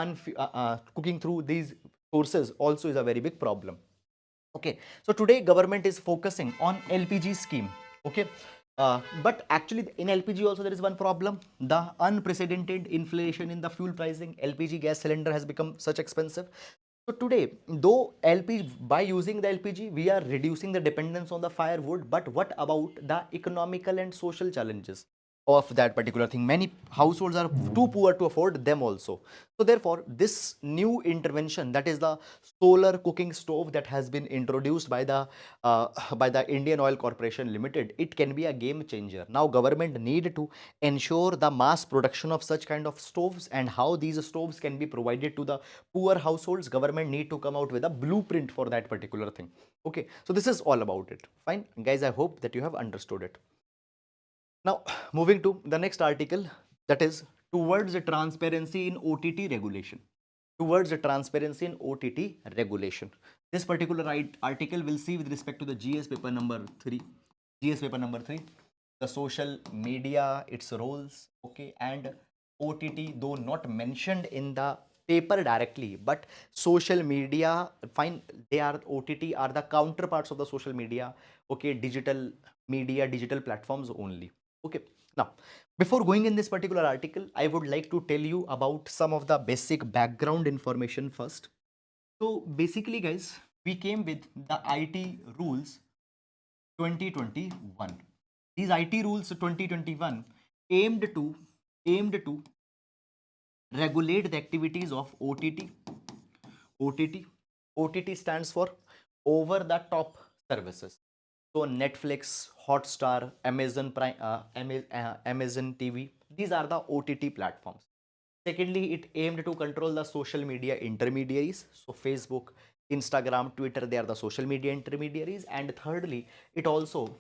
these sources also is a very big problem. Okay, so today government is focusing on LPG scheme. Okay, but actually in LPG also there is one problem: the unprecedented inflation in the fuel pricing. LPG gas cylinder has become such expensive. So today, though LPG, by using the LPG, we are reducing the dependence on the firewood, but what about the economical and social challenges of that particular thing? Many households are too poor to afford them also. So therefore, this new intervention, that is the solar cooking stove that has been introduced uh, by the Indian Oil Corporation Limited, it can be a game changer. Now government need to ensure the mass production of such kind of stoves, and how these stoves can be provided to the poor households. Government need to come out with a blueprint for that particular thing. Okay, so this is all about it. Fine guys, I hope that you have understood it. Now, moving to the next article, that is towards the transparency in OTT regulation. Towards the transparency in OTT regulation. This particular article will see with respect to the GS paper number 3. GS paper number 3, the social media, its roles, okay, and OTT, though not mentioned in the paper directly, but social media, fine, they are, OTT are the counterparts of the social media, okay, digital media, digital platforms only. Okay, now before going in this particular article, I would like to tell you about some of the basic background information first. So basically guys, we came with the IT rules 2021. These IT rules 2021 aimed to aimed to regulate the activities of OTT. OTT. OTT stands for over the top services. So Netflix, Hotstar, Amazon Prime, Amazon TV, these are the OTT platforms. Secondly, it aimed to control the social media intermediaries. So Facebook, Instagram, Twitter, they are the social media intermediaries. And thirdly, it also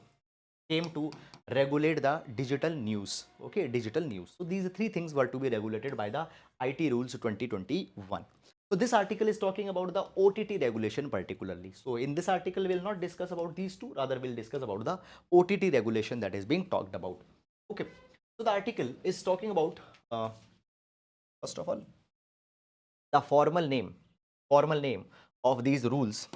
came to regulate the digital news. Okay, digital news. So these three things were to be regulated by the IT rules 2021. So this article is talking about the OTT regulation particularly. So in this article, we will not discuss about these two, rather we'll discuss about the OTT regulation that is being talked about. Okay, so the article is talking about, first of all, the formal name of these rules,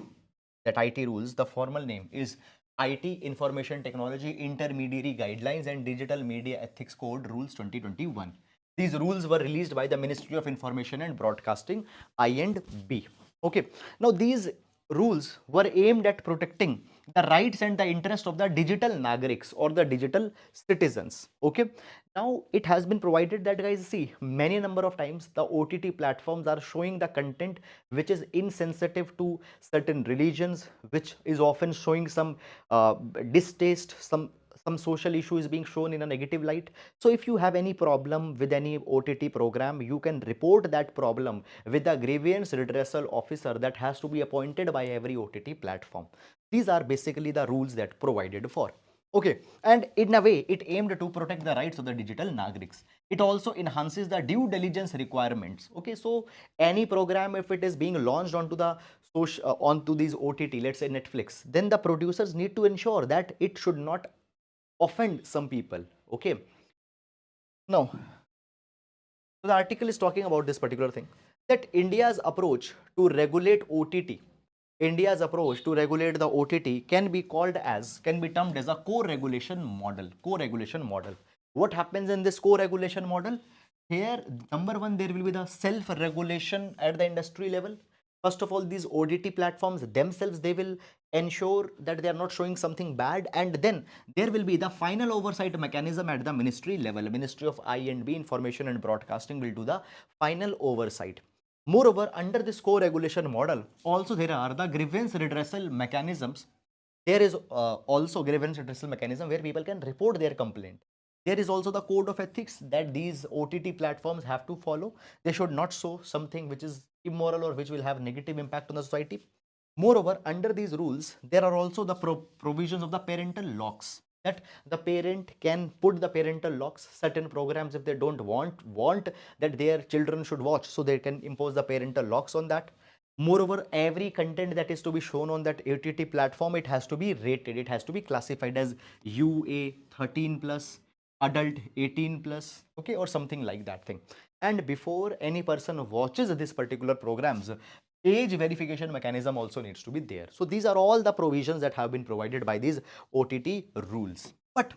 that IT rules, the formal name is IT Information Technology Intermediary Guidelines and Digital Media Ethics Code Rules 2021. These rules were released by the Ministry of Information and Broadcasting, I&B. Okay, now these rules were aimed at protecting the rights and the interest of the digital nagariks or the digital citizens. Okay, now it has been provided that, guys, see, many number of times the OTT platforms are showing the content which is insensitive to certain religions, which is often showing some distaste, some social issue is being shown in a negative light. So if you have any problem with any OTT program, you can report that problem with the grievance redressal officer that has to be appointed by every OTT platform. These are basically the rules that provided for. Okay, and in a way, it aimed to protect the rights of the digital nagariks. It also enhances the due diligence requirements. Okay, so any program, if it is being launched onto the onto these OTT, let's say Netflix, then the producers need to ensure that it should not offend some people. Okay, now, so the article is talking about this particular thing, that India's approach to regulate OTT, India's approach to regulate the OTT can be called as, can be termed as a co-regulation model. Co-regulation model. What happens in this co-regulation model? Here, number one, there will be the self-regulation at the industry level. First of all, these OTT platforms themselves, they will ensure that they are not showing something bad, and then there will be the final oversight mechanism at the ministry level. Ministry of I&B, Information and Broadcasting, will do the final oversight. Moreover, under this co-regulation model, also there are the grievance redressal mechanisms. There is also grievance redressal mechanism where people can report their complaint. There is also the code of ethics that these OTT platforms have to follow. They should not show something which is immoral or which will have negative impact on the society. Moreover, under these rules, there are also the provisions of the parental locks, that the parent can put the parental locks, certain programs if they don't want that their children should watch, so they can impose the parental locks on that. Moreover, every content that is to be shown on that OTT platform, it has to be rated, it has to be classified as UA 13 plus, adult 18 plus, okay, or something like that thing. And before any person watches this particular programs, age verification mechanism also needs to be there. So these are all the provisions that have been provided by these OTT rules. But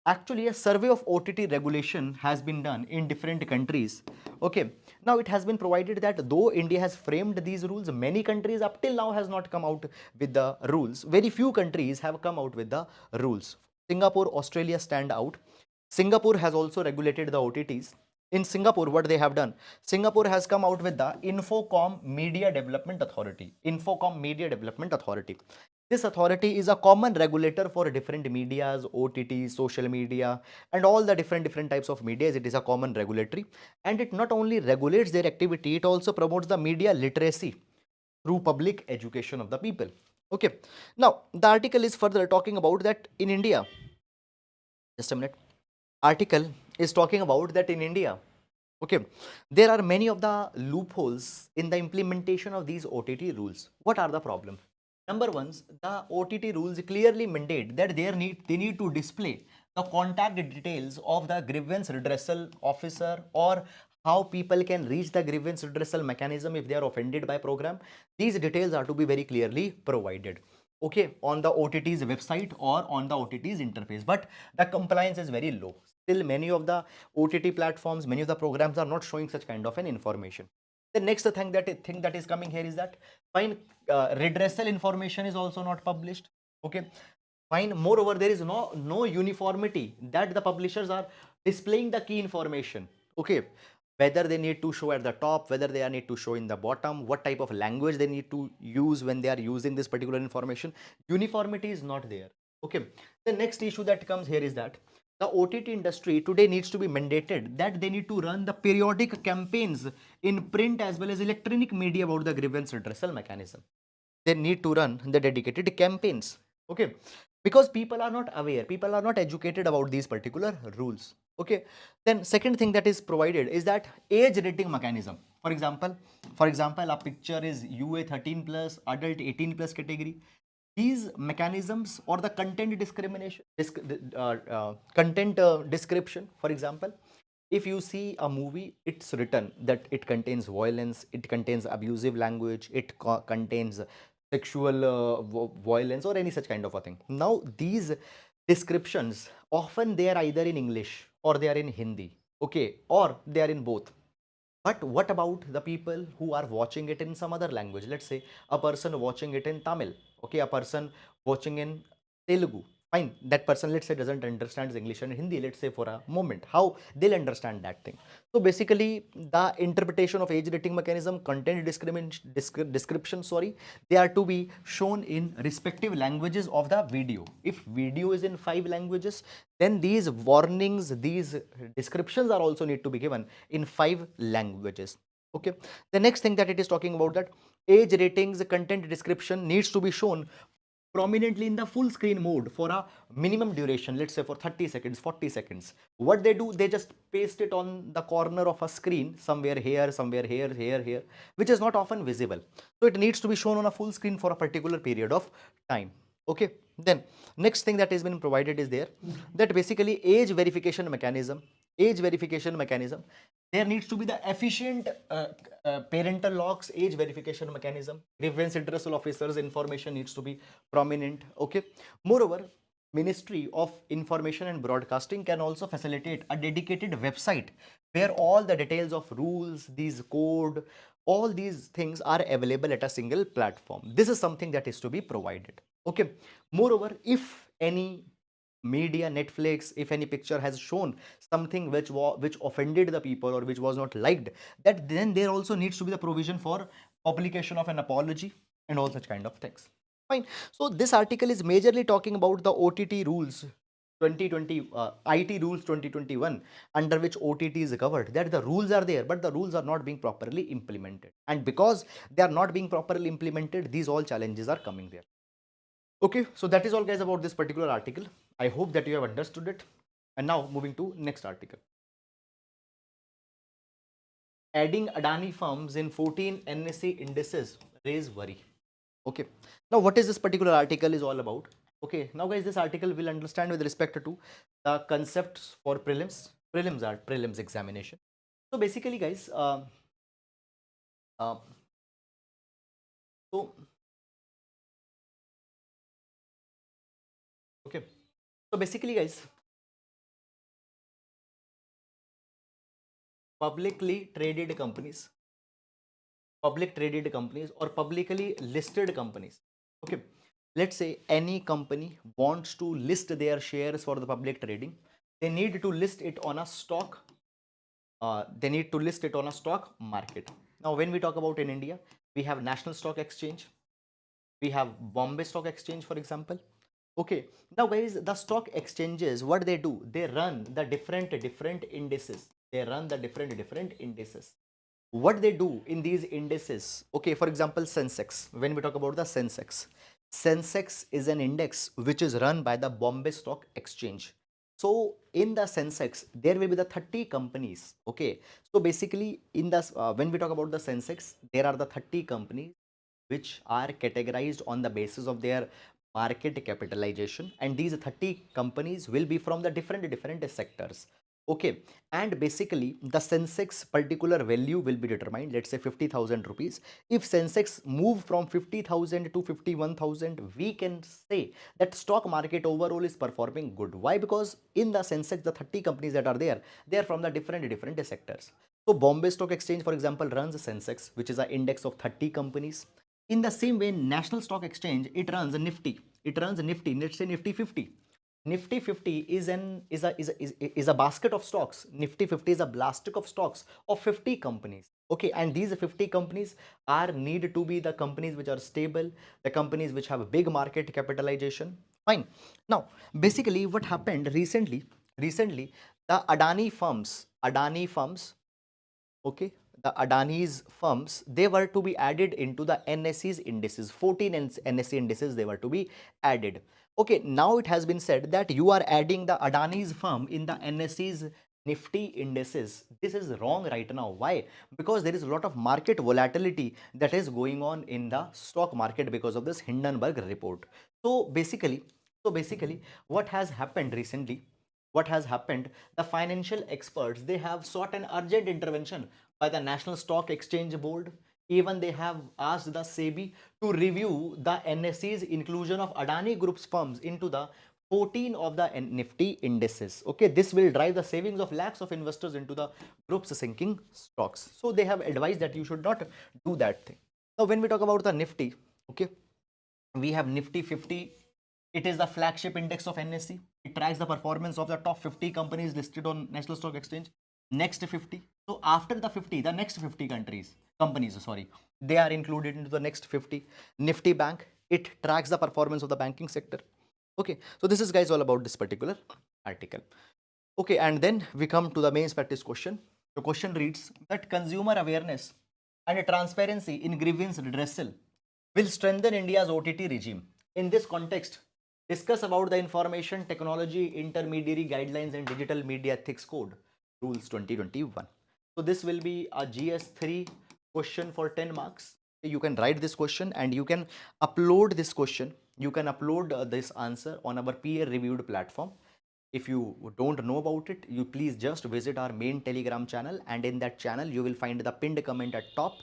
actually a survey of OTT regulation has been done in different countries. Okay, now it has been provided that though India has framed these rules, many countries up till now has not come out with the rules. Very few countries have come out with the rules. Singapore, Australia stand out. Singapore has also regulated the OTTs. In Singapore, what they have done, Singapore has come out with the Infocom Media Development Authority. Infocom Media Development Authority. This authority is a common regulator for different medias, OTT, social media, and all the different types of medias. It is a common regulatory, and it not only regulates their activity, it also promotes the media literacy through public education of the people. Okay. Now, the article is further talking about that in India. Just a minute. Article is talking about that in India, okay, there are many of the loopholes in the implementation of these OTT rules. What are the problems? Number one, the OTT rules clearly mandate that they need to display the contact details of the grievance redressal officer, or how people can reach the grievance redressal mechanism if they are offended by program. These details are to be very clearly provided, okay, on the OTT's website or on the OTT's interface, but the compliance is very low. Still, many of the OTT platforms, many of the programs are not showing such kind of an information. The next thing that is coming here is that fine, redressal information is also not published. Okay, fine. Moreover, there is no uniformity that the publishers are displaying the key information. Okay, whether they need to show at the top, whether they need to show in the bottom, what type of language they need to use when they are using this particular information. Uniformity is not there. Okay, the next issue that comes here is that the OTT industry today needs to be mandated that they need to run the periodic campaigns in print as well as electronic media about the grievance redressal mechanism. They need to run the dedicated campaigns, okay, because people are not aware, people are not educated about these particular rules. Okay, then second thing that is provided is that age rating mechanism. For example, a picture is UA 13 plus, adult 18 plus category. These mechanisms or the content discrimination, content description, for example, if you see a movie, it's written that it contains violence, it contains abusive language, it contains sexual violence or any such kind of a thing. Now, these descriptions often they are either in English or they are in Hindi, okay, or they are in both. But what about the people who are watching it in some other language? Let's say a person watching it in Tamil, okay, a person watching in Telugu. Fine, that person, let's say, doesn't understand English and Hindi, let's say for a moment, how they'll understand that thing. So basically, the interpretation of age rating mechanism, content description, sorry, they are to be shown in respective languages of the video. If video is in 5 languages, then these warnings, these descriptions are also need to be given in 5 languages. Okay, the next thing that it is talking about, that age ratings content description needs to be shown prominently in the full screen mode for a minimum duration, let's say for 30 seconds, 40 seconds. What they do, they just paste it on the corner of a screen, somewhere here, somewhere here, which is not often visible. So it needs to be shown on a full screen for a particular period of time. Okay, then next thing that has been provided is there, that basically age verification mechanism, there needs to be the efficient parental locks, age verification mechanism, grievance redressal officers information needs to be prominent. Okay, moreover, Ministry of Information and Broadcasting can also facilitate a dedicated website where all the details of rules, these code, all these things are available at a single platform. This is something that is to be provided. Okay, moreover, if any media, Netflix, if any picture has shown something which offended the people or which was not liked, that then there also needs to be the provision for publication of an apology and all such kind of things. Fine. So this article is majorly talking about the OTT rules 2020 IT rules 2021, under which OTT is covered, that the rules are there, but the rules are not being properly implemented, and because they are not being properly implemented, these all challenges are coming there. Okay, so that is all guys about this particular article. I hope that you have understood it. And now moving to next article. Adding Adani firms in 14 NSE indices raise worry. Okay, now what is this particular article is all about? Okay, now guys, this article will understand with respect to the concepts for prelims examination. So basically guys, uh, so okay, so basically guys, publicly traded companies, or publicly listed companies. Okay, let's say any company wants to list their shares for the public trading, they need to list it on a stock. They need to list it on a stock market. Now, when we talk about in India, we have National Stock Exchange, we have Bombay Stock Exchange, for example. Okay, now guys, the stock exchanges, what they do, they run the different indices. They run the different indices. What they do in these indices, okay, for example, Sensex. When we talk about the Sensex is an index which is run by the Bombay Stock Exchange. So in the Sensex, there will be the 30 companies. Okay, so basically in the when we talk about the Sensex, there are the 30 companies which are categorized on the basis of their market capitalization, and these 30 companies will be from the different sectors. Okay, and basically the Sensex particular value will be determined, let's say 50,000 rupees. If Sensex move from 50,000 to 51,000, we can say that stock market overall is performing good. Why? Because in the Sensex, the 30 companies that are there, they are from the different sectors. So Bombay Stock Exchange, for example, runs Sensex, which is an index of 30 companies. In the same way, National Stock Exchange, it runs Nifty. It runs Nifty, let's say Nifty 50. Nifty 50 is a basket of stocks. Nifty 50 is a basket of stocks of 50 companies. Okay, and these 50 companies are need to be the companies which are stable, the companies which have a big market capitalization. Fine. Now, basically, what happened recently? Recently, the Adani firms, okay, the Adani's firms, they were to be added into the NSE's indices. 14 NSE indices they were to be added. Okay, now it has been said that you are adding the Adani's firm in the NSE's Nifty indices. This is wrong right now. Why? Because there is a lot of market volatility that is going on in the stock market because of this Hindenburg report. So basically, what has happened recently? What has happened? The financial experts, they have sought an urgent intervention by the National Stock Exchange Board. Even they have asked the SEBI to review the NSE's inclusion of Adani Group's firms into the 14 of the Nifty indices. Okay, this will drive the savings of lakhs of investors into the group's sinking stocks. So they have advised that you should not do that thing. Now, when we talk about the Nifty, okay, we have Nifty 50. It is the flagship index of NSE. It tracks the performance of the top 50 companies listed on National Stock Exchange. Next 50. So after the 50, the next 50 companies, sorry, they are included into the next 50. Nifty Bank, it tracks the performance of the banking sector. Okay, so this is guys all about this particular article. Okay, and then we come to the main practice question. The question reads that consumer awareness and transparency in grievance redressal will strengthen India's OTT regime. In this context, discuss about the Information Technology Intermediary Guidelines and Digital Media Ethics Code Rules 2021. So this will be a GS3 question for 10 marks. You can write this question and you can upload this question. You can upload this answer on our peer reviewed platform. If you don't know about it, you please just visit our main Telegram channel, and in that channel you will find the pinned comment at top.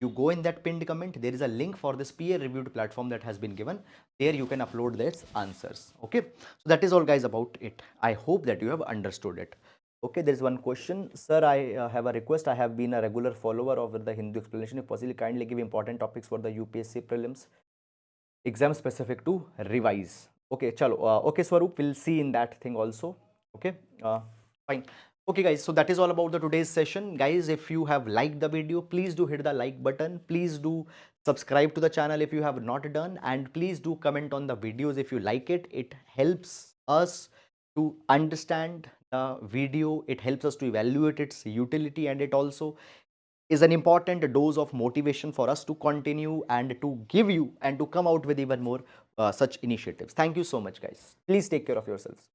You go in that pinned comment, there is a link for this peer reviewed platform that has been given. There you can upload these answers. Okay, so that is all guys about it. I hope that you have understood it. Okay, there is one question. Sir, I have a request. I have been a regular follower of the Hindu explanation. If possible, kindly give important topics for the UPSC prelims exam specific to revise. Okay, chalo. Okay, Swaroop, we'll see in that thing also. Okay, fine. Okay, guys, so that is all about the today's session. Guys, if you have liked the video, please do hit the like button. Please do subscribe to the channel if you have not done, and please do comment on the videos if you like it. It helps us to understand the video. It helps us to evaluate its utility, and it also is an important dose of motivation for us to continue and to give you and to come out with even more such initiatives. Thank you so much, guys. Please take care of yourselves.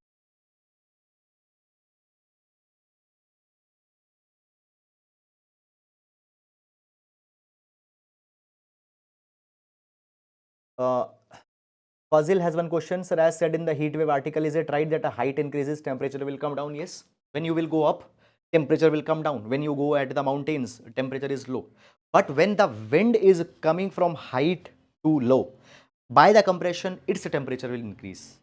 Uh, Fazil has one question, sir. As said in the heat wave article, is it right that a height increases, temperature will come down? Yes. When you will go up, temperature will come down. When you go at the mountains, temperature is low. But when the wind is coming from height to low, by the compression, its temperature will increase.